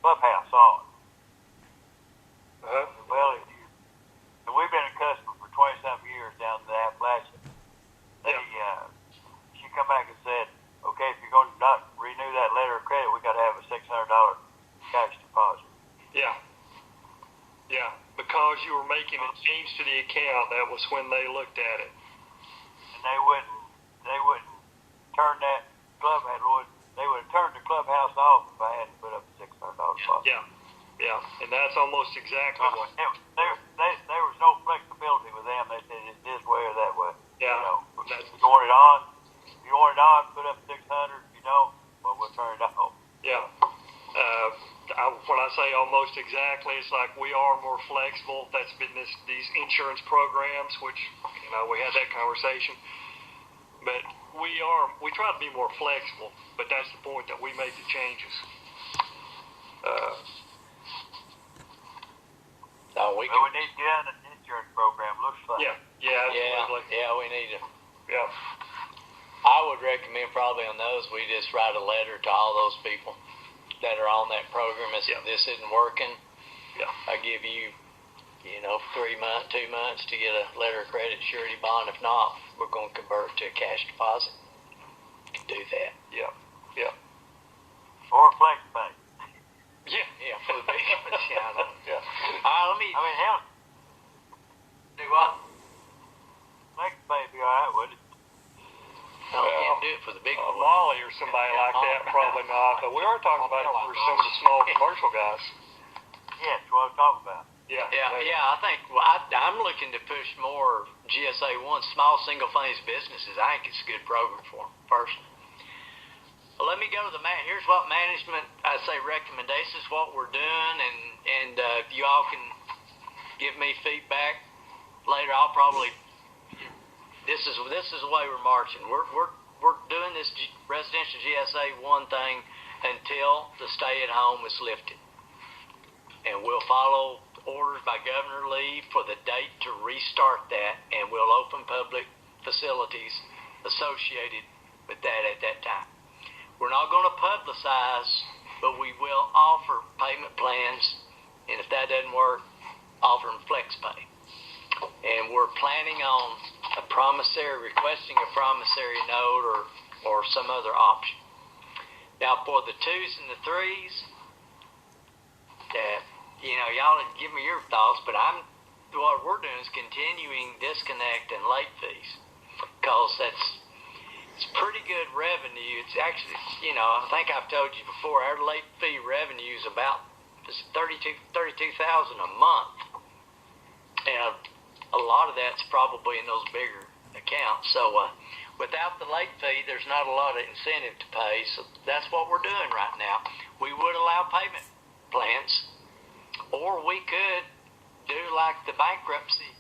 Speaker 2: clubhouse on.
Speaker 7: Uh-huh.
Speaker 2: Well, we've been a customer for 20-something years down to the Appalachian. She come back and said, okay, if you're going to not renew that letter of credit, we got to have a $600 cash deposit.
Speaker 7: Yeah. Yeah. Because you were making a change to the account, that was when they looked at it.
Speaker 2: And they wouldn't turn that they would have turned the clubhouse off if I hadn't put up a $600 deposit.
Speaker 7: Yeah. Yeah. And that's almost exactly what.
Speaker 2: There was no flexibility with them. They said it's this way or that way.
Speaker 7: Yeah.
Speaker 2: If you want it on, put up 600. If you don't, well, we'll turn it off.
Speaker 7: Yeah. When I say almost exactly, it's like we are more flexible. That's been these insurance programs, which, we had that conversation. But we try to be more flexible, but that's the point, that we make the changes.
Speaker 2: We need to get an insurance program. Looks like.
Speaker 7: Yeah, absolutely.
Speaker 1: Yeah, we need to.
Speaker 7: Yeah.
Speaker 1: I would recommend probably on those, we just write a letter to all those people that are on that program and say, this isn't working.
Speaker 7: Yeah.
Speaker 1: I give you, 3 months, 2 months to get a letter of credit surety bond. If not, we're going to convert to a cash deposit. You can do that.
Speaker 7: Yeah. Yeah.
Speaker 2: Or flex pay.
Speaker 1: Yeah, for the big ones. Yeah, I know.
Speaker 7: Yeah.
Speaker 2: Hell,
Speaker 1: Do what?
Speaker 2: flex pay would be all right, wouldn't it?
Speaker 1: No, we can't do it for the big ones.
Speaker 7: Molly or somebody like that, probably not. But we are talking about it for some of the small commercial guys.
Speaker 2: Yeah, that's what I'm talking about.
Speaker 7: Yeah.
Speaker 1: I think I'm looking to push more GSA 1, small single-phase businesses. I think it's a good program for them, personally. Well, let me go to here's what management, I say recommendations, what we're doing, and if you all can give me feedback later, I'll probably, this is the way we're marching. We're doing this residential GSA 1 thing until the stay-at-home is lifted. And we'll follow orders by Governor Lee for the date to restart that, and we'll open public facilities associated with that at that time. We're not going to publicize, but we will offer payment plans, and if that doesn't work, offer them flex pay. And we're planning on requesting a promissory note or some other option. Now, for the 2s and the 3s, that y'all give me your thoughts, but what we're doing is continuing disconnect and late fees, because it's pretty good revenue. It's actually, I think I've told you before, our late fee revenue is about $32,000 a month, and a lot of that's probably in those bigger accounts. So without the late fee, there's not a lot of incentive to pay. So that's what we're doing right now. We would allow payment plans, or we could do like the bankruptcy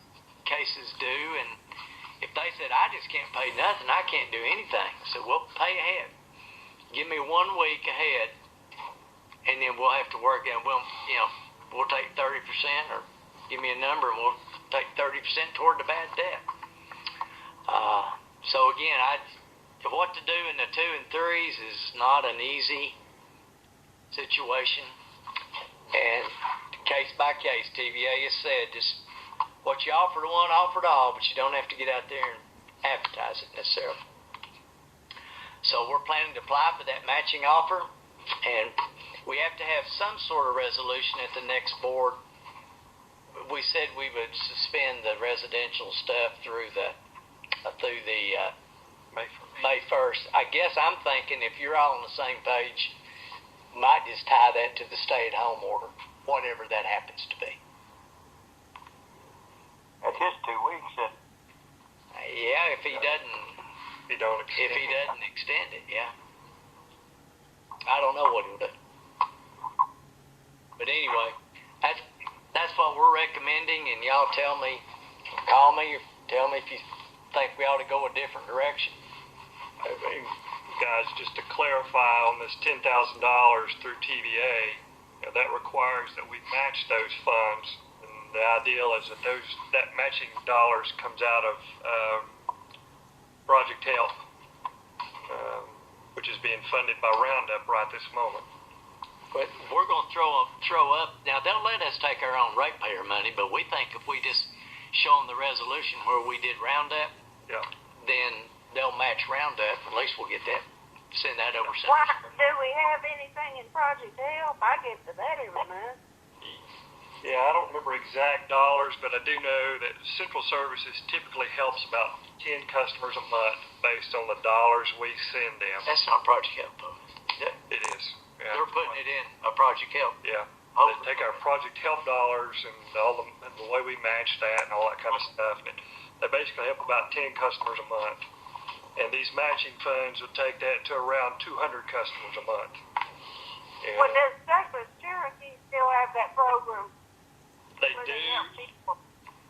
Speaker 1: cases do, and if they said, I just can't pay nothing, I can't do anything, so we'll pay ahead. Give me 1 week ahead, and then we'll have to work, and we'll take 30%, or give me a number, and we'll take 30% toward the bad debt. again, what to do in the 2 and 3s is not an easy situation. And case by case, TVA has said, just what you offer to one, offer to all, but you don't have to get out there and advertise it necessarily. So we're planning to apply for that matching offer, and we have to have some sort of resolution at the next board. We said we would suspend the residential stuff through the May 1st. I guess I'm thinking if you're all on the same page, might just tie that to the stay-at-home order, whatever that happens to be.
Speaker 2: That's just 2 weeks, and
Speaker 1: Yeah, if he doesn't extend it, yeah. I don't know what he'll do. But anyway, that's what we're recommending, and y'all call me or tell me if you think we ought to go a different direction.
Speaker 7: Guys, just to clarify on this $10,000 through TVA, that requires that we match those funds. And the ideal is that matching dollars comes out of Project Help, which is being funded by Roundup right this moment.
Speaker 1: But we're going to throw up. Now, they'll let us take our own ratepayer money, but we think if we just show them the resolution where we did Roundup, then they'll match Roundup. At least we'll get that. Send that over.
Speaker 4: Why do we have anything in Project Help? I get to that every month.
Speaker 7: Yeah, I don't remember exact dollars, but I do know that Central Services typically helps about 10 customers a month based on the dollars we send them.
Speaker 1: That's not Project Help, though.
Speaker 7: It is. Yeah.
Speaker 1: They're putting it in a Project Help.
Speaker 7: Yeah. They take our Project Help dollars and the way we match that and all that kind of stuff. And they basically help about 10 customers a month. And these matching funds will take that to around 200 customers a month. And
Speaker 4: Well, does Douglas Cherokee still have that program?
Speaker 7: they do.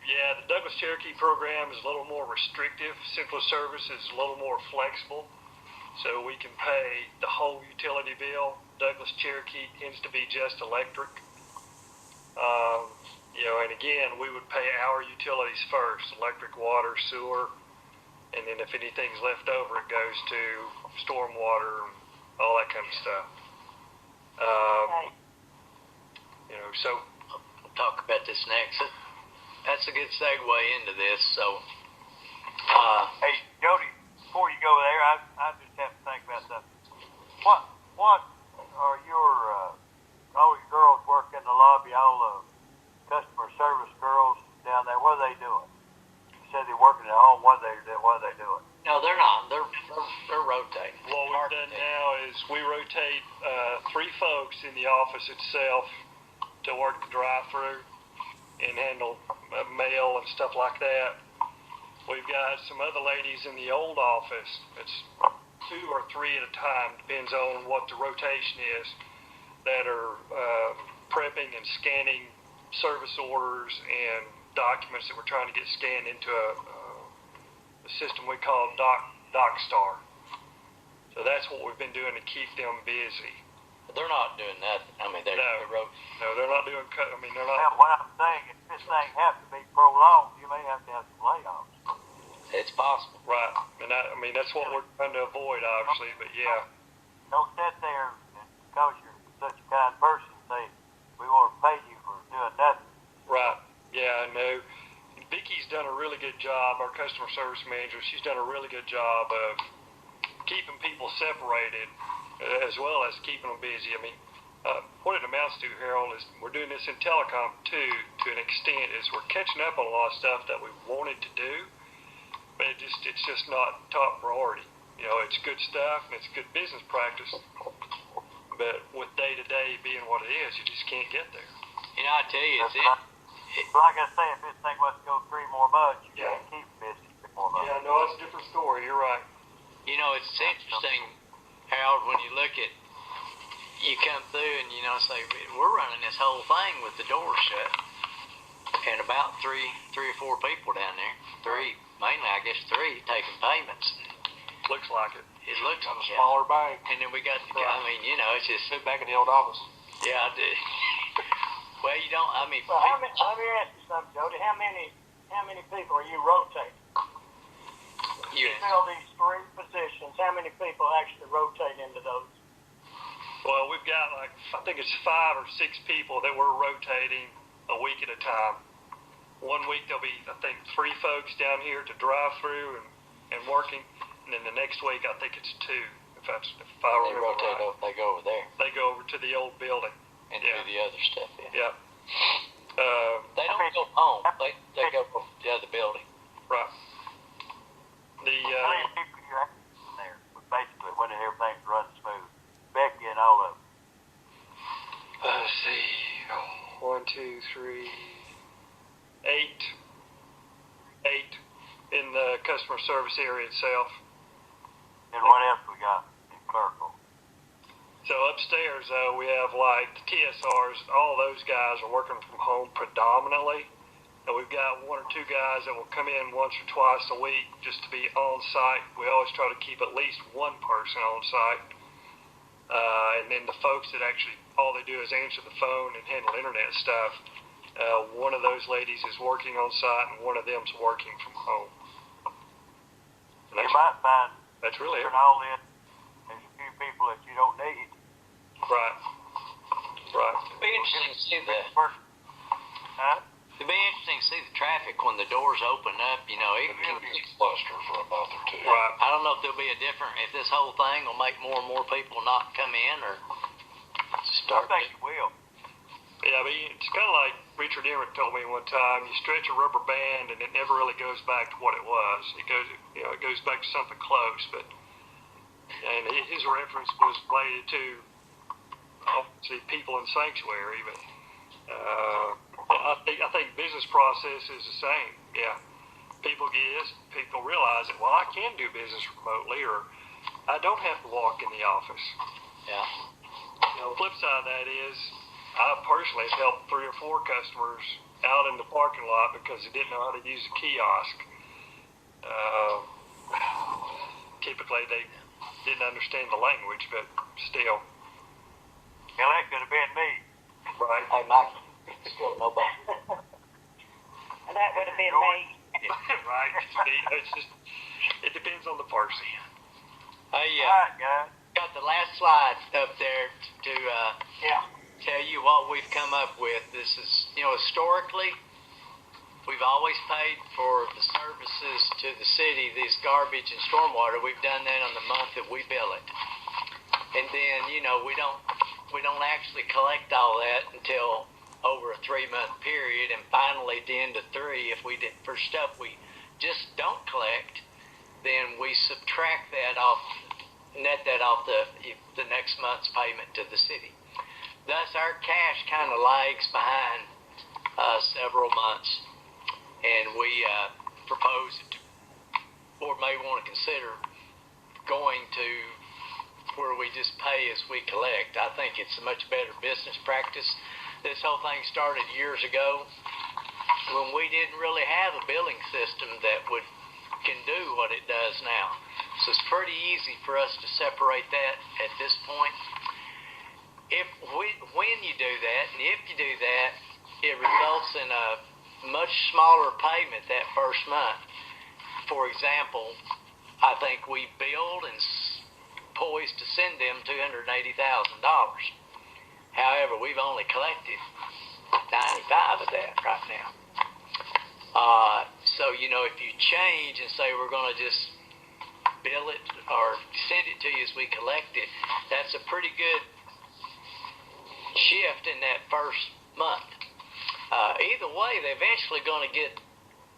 Speaker 7: Yeah, the Douglas Cherokee program is a little more restrictive. Central Service is a little more flexible. So we can pay the whole utility bill. Douglas Cherokee tends to be just electric. And again, we would pay our utilities first, electric, water, sewer, and then if anything's left over, it goes to stormwater and all that kind of stuff. So
Speaker 1: We'll talk about this next. That's a good segue into this. So,
Speaker 2: hey, Jody, before you go there, I just have to think about something. What are your all your girls work in the lobby, all the customer service girls down there? What are they doing? You said they're working at home. What are they doing?
Speaker 1: no, they're not. They're rotating.
Speaker 7: what we've done now is we rotate 3 folks in the office itself to work the drive-through and handle mail and stuff like that. We've got some other ladies in the old office. It's 2 or 3 at a time, depends on what the rotation is, that are prepping and scanning service orders and documents that we're trying to get scanned into a system we call DocStar. So that's what we've been doing to keep them busy.
Speaker 1: They're not doing that. I mean, they're
Speaker 7: No, they're not doing. They're not.
Speaker 2: Well, what I'm saying, if this thing has to be prolonged, you may have to have some layoffs.
Speaker 1: It's possible.
Speaker 7: Right, and that's what we're trying to avoid, obviously. But yeah.
Speaker 2: Don't sit there and because you're such a kind person say we want to pay you for doing nothing.
Speaker 7: Right. Yeah, I know. Vicky's done a really good job, our customer service manager. She's done a really good job of keeping people separated as well as keeping them busy. I mean, what it amounts to, Harold, is we're doing this in telecom, too, to an extent, is we're catching up on a lot of stuff that we wanted to do, but it's just not top priority. It's good stuff, and it's good business practice, but with day-to-day being what it is, you just can't get there.
Speaker 1: I tell you,
Speaker 2: Like I say, if this thing was to go 3 more months, you can't keep busy 3 more months.
Speaker 7: Yeah, no, it's a different story. You're right.
Speaker 1: It's interesting, Harold, when you look at, you come through and, say, we're running this whole thing with the door shut, and about 3 or 4 people down there, 3, mainly, I guess 3, taking payments.
Speaker 7: Looks like it.
Speaker 1: It looks
Speaker 5: On a
Speaker 1: like
Speaker 5: smaller bank.
Speaker 1: And then we got the guy, it's just,
Speaker 5: Sit back in the old office.
Speaker 1: yeah, I did. Well, you don't,
Speaker 3: Well, let me ask you something, Jody. How many people are you rotating?
Speaker 1: you
Speaker 3: Fill these 3 how many people actually rotate into those?
Speaker 7: Well, we've got I think it's 5 or 6 people that we're rotating a week at a time. One week there'll be, I think, 3 folks down here to drive through and working, and then the next week I think it's 2. If I
Speaker 1: They
Speaker 7: remember
Speaker 1: rotate
Speaker 7: right.
Speaker 1: over. They go over there
Speaker 7: They go over to the old building.
Speaker 1: and do the other stuff.
Speaker 7: Yeah.
Speaker 1: They don't go home. They go to the other building.
Speaker 7: Right.
Speaker 2: How many people you have in there? But basically, when everything's running smooth, Becky and all of them.
Speaker 7: Let's see. 1, 2, 3, 8. 8 in the customer service area itself.
Speaker 2: And what else we got in clerical?
Speaker 7: So upstairs, we have like the TSRs. All those guys are working from home predominantly. And we've got 1 or 2 guys that will come in once or twice a week just to be on site. We always try to keep at least 1 person on site. And then the folks that actually, all they do is answer the phone and handle internet stuff. One of those ladies is working on site and one of them's working from home.
Speaker 2: You might find
Speaker 7: That's really it.
Speaker 2: all in, there's a few people that you don't need.
Speaker 7: Right. Right.
Speaker 1: It'd be interesting to see
Speaker 2: Huh?
Speaker 1: It'd be interesting to see the traffic when the doors open up. You know,
Speaker 5: It could be a cluster for a month or 2.
Speaker 7: Right.
Speaker 1: I don't know if there'll be a different. If this whole thing will make more and more people not come in or
Speaker 2: I
Speaker 1: start.
Speaker 2: think it will.
Speaker 7: Yeah, but it's kind of like Richard Emmerich told me one time. You stretch a rubber band, and it never really goes back to what it was. It goes back to something close. But and his reference was related to obviously people in sanctuary. But I think business process is the same. Yeah, people realize that I can do business remotely, or I don't have to walk in the office.
Speaker 1: Yeah.
Speaker 7: The flip side of that is, I personally have helped 3 or 4 customers out in the parking lot because they didn't know how to use a kiosk. Typically, they didn't understand the language, but still.
Speaker 2: Well, that could have been me.
Speaker 7: Right.
Speaker 1: Hey, Mike. Still nobody.
Speaker 4: That would have been me.
Speaker 7: Right. It's just, it depends on the person.
Speaker 1: Hey,
Speaker 2: All right, guys.
Speaker 1: got the last slide up there to tell you what we've come up with. This is, historically, we've always paid for the services to the city, this garbage and stormwater. We've done that on the month that we bill it. And then, we don't actually collect all that until over a 3-month period. And finally, at the end of 3, if we did, for stuff we just don't collect, then we subtract that off, net that off the next month's payment to the city. Thus, our cash kind of lags behind several months, and we propose that the board may want to consider going to where we just pay as we collect. I think it's a much better business practice. This whole thing started years ago when we didn't really have a billing system that can do what it does now. So it's pretty easy for us to separate that at this point. When you do that, and if you do that, it results in a much smaller payment that first month. For example, I think we billed and poised to send them $280,000. However, we've only collected 95 of that right now. So, if you change and say we're going to just bill it or send it to you as we collect it, that's a pretty good shift in that first month. Either way, they're eventually going to get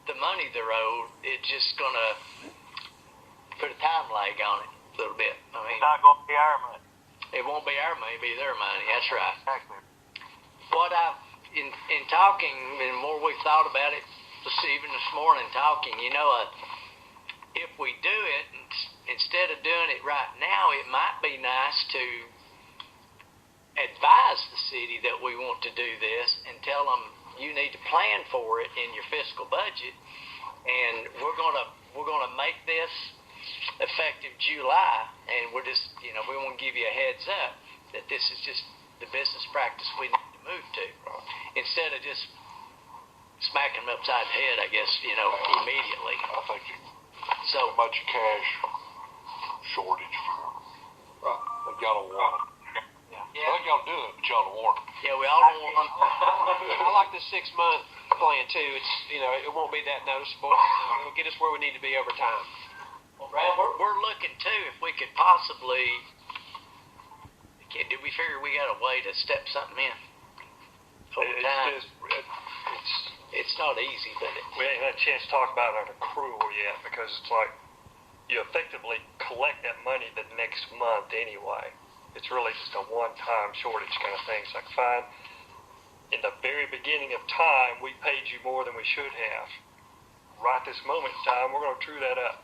Speaker 1: the money they're owed. It's just going to put a time lag on it a little bit.
Speaker 2: It's not going to be our money.
Speaker 1: It won't be our money, it'll be their money. That's right.
Speaker 2: Exactly.
Speaker 1: What in talking, and more we've thought about it, even this morning talking, if we do it, instead of doing it right now, it might be nice to advise the city that we want to do this and tell them you need to plan for it in your fiscal budget, and we're gonna make this effective July, and we're just, we want to give you a heads up that this is just the business practice we need to move to, instead of just smacking them upside the head, I guess, immediately.
Speaker 5: I think
Speaker 1: So
Speaker 5: much cash shortage.
Speaker 6: Right.
Speaker 5: I think y'all don't want them.
Speaker 6: Yeah.
Speaker 5: I think y'all do it, but y'all don't want them.
Speaker 1: Yeah, we all don't want.
Speaker 6: I like the 6-month plan too. It's, it won't be that noticeable. It'll get us where we need to be over time.
Speaker 1: Right. We're looking too if we could possibly. Did we figure we got a way to step something in? Over time. It's not easy, but
Speaker 7: we ain't had a chance to talk about an accrual yet because it's like you effectively collect that money the next month anyway. It's really just a one-time shortage kind of thing. It's like, fine, in the very beginning of time, we paid you more than we should have. Right this moment in time, we're going to true that up.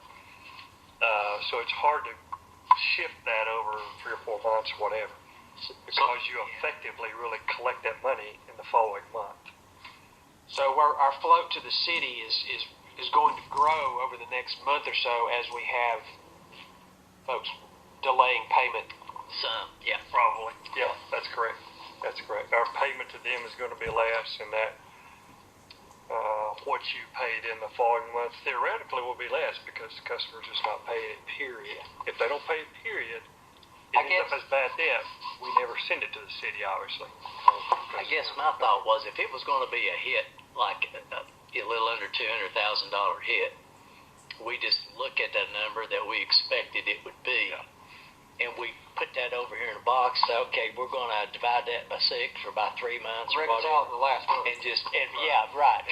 Speaker 7: So it's hard to shift that over 3 or 4 months or whatever because you effectively really collect that money in the following month.
Speaker 6: So our float to the city is going to grow over the next month or so as we have folks delaying payment.
Speaker 1: some, yeah.
Speaker 7: Probably. Yeah, that's correct. That's correct. Our payment to them is going to be less than that. What you paid in the following month theoretically will be less because the customer's just not paying it, period. If they don't pay it, period, it ends up as bad debt. We never send it to the city, obviously.
Speaker 1: I guess my thought was if it was going to be a hit, like a little under $200,000 hit, we just look at that number that we expected it would be, and we put that over here in a box. So, okay, we're going to divide that by 6 or by 3 months or
Speaker 6: Reconcile
Speaker 1: whatever,
Speaker 6: it the last month.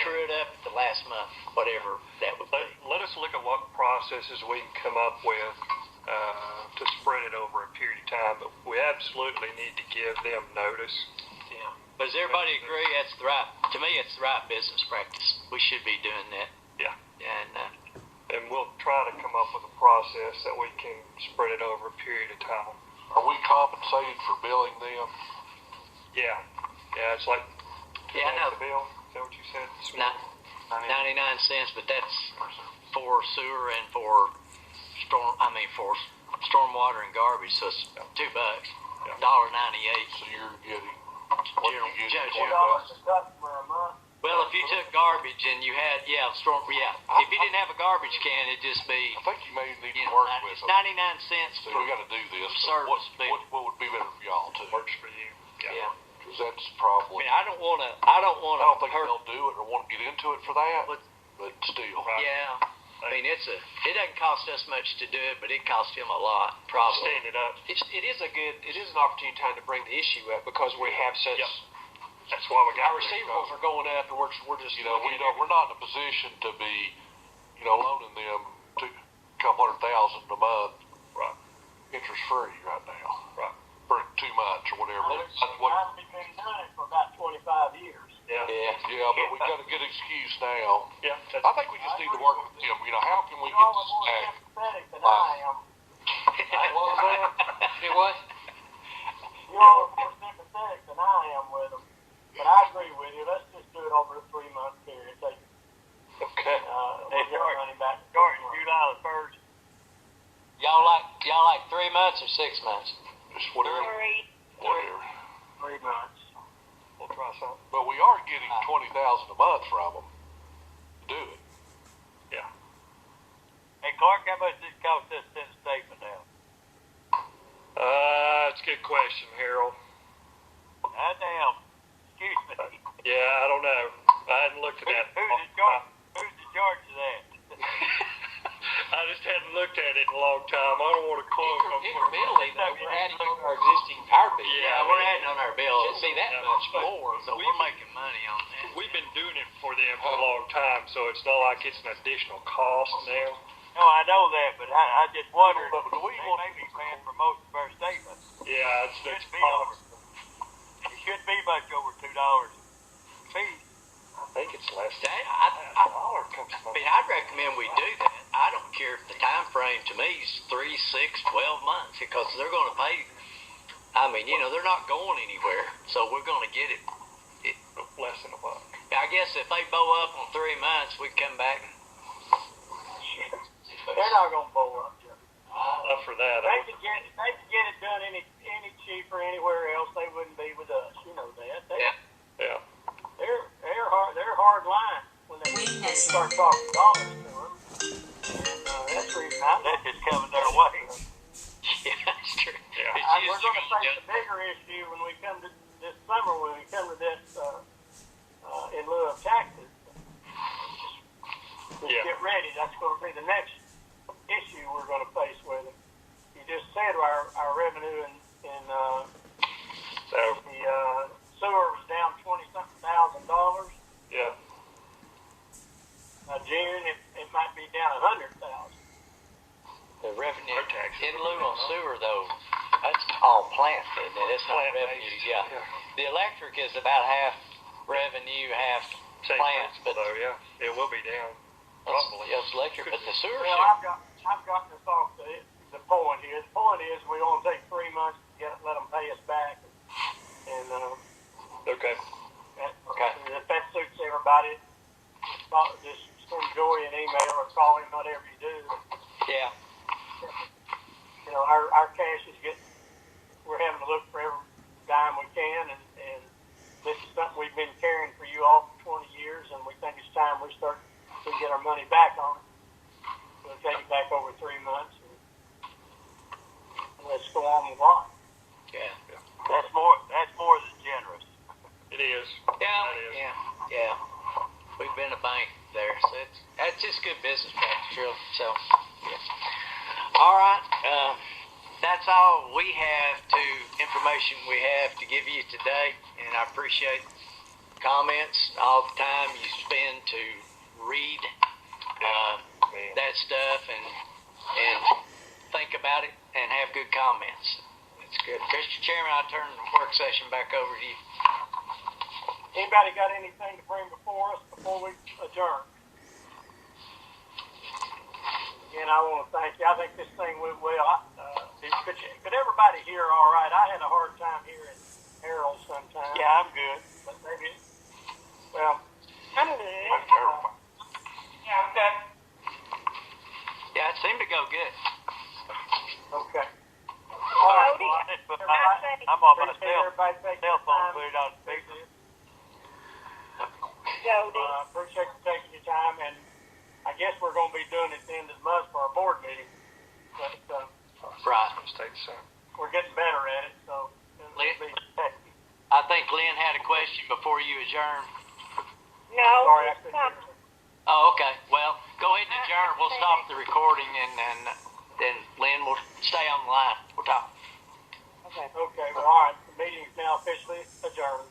Speaker 1: true it up the last month, whatever that would be.
Speaker 7: Let us look at what processes we can come up with to spread it over a period of time, but we absolutely need to give them notice.
Speaker 1: Yeah. But does everybody agree that's the right? To me, it's the right business practice. We should be doing that.
Speaker 7: Yeah.
Speaker 1: And
Speaker 7: And we'll try to come up with a process that we can spread it over a period of time.
Speaker 5: Are we compensated for billing them?
Speaker 7: Yeah. Yeah, it's like
Speaker 1: I know.
Speaker 7: the bill. Is that what you said?
Speaker 1: 99 cents, but that's for sewer and for stormwater and garbage. So it's $2, $1.98.
Speaker 5: So you're getting what you get?
Speaker 3: $2 a customer a month.
Speaker 1: Well, if you took garbage and you had, if you didn't have a garbage can, it'd just be,
Speaker 5: I think you may need to work with
Speaker 1: it's
Speaker 5: them.
Speaker 1: 99 cents
Speaker 5: So
Speaker 1: for
Speaker 5: we got to do this.
Speaker 1: service fee.
Speaker 5: What would be better for y'all too?
Speaker 7: Works for you.
Speaker 1: Yeah.
Speaker 5: Because that's probably.
Speaker 1: I don't want to
Speaker 5: I don't think they'll do it or want to get into it for that. But still.
Speaker 7: Right.
Speaker 1: Yeah. It doesn't cost us much to do it, but it costs him a lot, probably.
Speaker 7: Stand it up.
Speaker 6: It is an opportune time to bring the issue up because we have such.
Speaker 7: Yep. That's why we got
Speaker 6: Our receivables are going up, and we're just
Speaker 5: we're not in a position to be, loaning them a couple $100,000 a month,
Speaker 7: right,
Speaker 5: interest free right now,
Speaker 7: right,
Speaker 5: for 2 months or whatever. That's what.
Speaker 3: We've been doing it for about 25 years.
Speaker 7: yeah,
Speaker 5: Yeah, but we got a good excuse now.
Speaker 7: yeah.
Speaker 5: I think we just need to work with them. How can we
Speaker 3: You're
Speaker 5: get
Speaker 3: always
Speaker 5: this
Speaker 3: more
Speaker 5: back?
Speaker 3: sympathetic than I am.
Speaker 5: What was that?
Speaker 6: It was.
Speaker 3: You're always more sympathetic than I am with them. But I agree with you. Let's just do it over a 3-month period.
Speaker 7: Okay.
Speaker 3: We'll get our money back.
Speaker 2: George, July the 1st.
Speaker 1: Y'all like 3 months or 6 months?
Speaker 5: Just whatever. Whatever.
Speaker 3: 3 months.
Speaker 7: We'll try something.
Speaker 5: But we are getting $20,000 a month from them to do it.
Speaker 7: Yeah.
Speaker 2: Hey, Clark, how much does this cost us to send a statement now?
Speaker 7: It's a good question, Harold.
Speaker 2: Damn. Excuse me.
Speaker 7: Yeah, I don't know. I hadn't looked at that.
Speaker 2: Who's in charge of that?
Speaker 7: I just hadn't looked at it in a long time. I don't want to quote.
Speaker 6: Incrementally, though, we're adding on our existing power bill.
Speaker 1: Yeah, we're adding on our bill.
Speaker 6: Shouldn't be that much more.
Speaker 1: So we're making money on that.
Speaker 7: We've been doing it for them for a long time, so it's not like it's an additional cost now.
Speaker 2: No, I know that, but I just wondered.
Speaker 5: But do we
Speaker 2: They
Speaker 5: want
Speaker 2: may be paying for most of our statements.
Speaker 7: Yeah, it's
Speaker 2: It should be much over $2 fee.
Speaker 7: I think it's less than
Speaker 1: I
Speaker 7: $1 comes from.
Speaker 1: I'd recommend we do that. I don't care if the time frame to me is 3, 6, 12 months because they're going to pay. They're not going anywhere, so we're going to get it.
Speaker 7: Less than $1.
Speaker 1: I guess if they bow up on 3 months, we come back.
Speaker 3: They're not going to blow up, Jim.
Speaker 7: Not for that.
Speaker 3: They could get it done any cheaper anywhere else. They wouldn't be with us. You know that.
Speaker 7: Yeah.
Speaker 3: They're hard line when they start talking dollars to them. And that's the reason
Speaker 2: That's just coming their way.
Speaker 3: issue when we come to this summer, when we come to this, in lieu of taxes. Just get ready. That's going to be the next issue we're going to face with it. You just said our revenue in the sewer was down $20-something thousand.
Speaker 7: Yeah.
Speaker 3: June, it might be down 100,000.
Speaker 1: The revenue
Speaker 6: tax
Speaker 1: in lieu on sewer though, that's all plant, isn't it? It's not
Speaker 7: Plant
Speaker 1: revenue.
Speaker 7: based,
Speaker 1: Yeah.
Speaker 7: yeah.
Speaker 1: The electric is about half revenue, half
Speaker 7: Same
Speaker 1: plant,
Speaker 7: principle,
Speaker 1: but
Speaker 7: though, yeah. It will be down. Probably.
Speaker 1: It's electric, but the sewer.
Speaker 3: Well, I've gotten us off the point here. The point is we want to take 3 months to let them pay us back, and
Speaker 7: Okay.
Speaker 3: if that suits everybody, just send Joey an email or call him, whatever you do.
Speaker 1: Yeah.
Speaker 3: You know, our cash is we're having to look for every dime we can, and this is something we've been carrying for you all for 20 years, and we think it's time we start to get our money back on it. We'll take it back over 3 months, and let's go on with life.
Speaker 1: Yeah.
Speaker 2: That's more than generous.
Speaker 7: It is.
Speaker 1: Yeah.
Speaker 7: That is.
Speaker 1: Yeah. We've been a bank there, so that's just good business practice, really. So, yeah. All right. That's all we have information we have to give you today, and I appreciate comments, all the time you spend to read that stuff and think about it and have good comments. That's good. Mr. Chairman, I turn the work session back over to you.
Speaker 3: Anybody got anything to bring before us before we adjourn? Again, I want to thank you. I think this thing went well. Could everybody hear all right? I had a hard time hearing Harold sometimes.
Speaker 2: Yeah, I'm good.
Speaker 3: But maybe, well,
Speaker 4: I'm good.
Speaker 5: I'm terrified.
Speaker 3: yeah, I'm good.
Speaker 1: Yeah, it seemed to go good.
Speaker 3: Okay.
Speaker 4: Cody,
Speaker 2: I'm off my
Speaker 3: Appreciate everybody taking
Speaker 2: cell
Speaker 3: the
Speaker 2: phone,
Speaker 3: time.
Speaker 2: put it on speaker.
Speaker 4: Jody.
Speaker 3: Appreciate you taking your time, and I guess we're going to be doing it at the end of the month for our board meeting. But
Speaker 1: Right.
Speaker 7: Stay the same.
Speaker 3: we're getting better at it, so it'll be.
Speaker 1: I think Lynn had a question before you adjourn.
Speaker 4: No.
Speaker 3: Sorry, I
Speaker 4: it's
Speaker 3: couldn't
Speaker 4: not.
Speaker 3: hear you.
Speaker 1: Oh, okay. Well, go ahead and adjourn. We'll stop the recording, and then Lynn will stay on the line. We'll talk.
Speaker 4: Okay.
Speaker 3: Okay, well, all right. The meeting is now officially adjourned.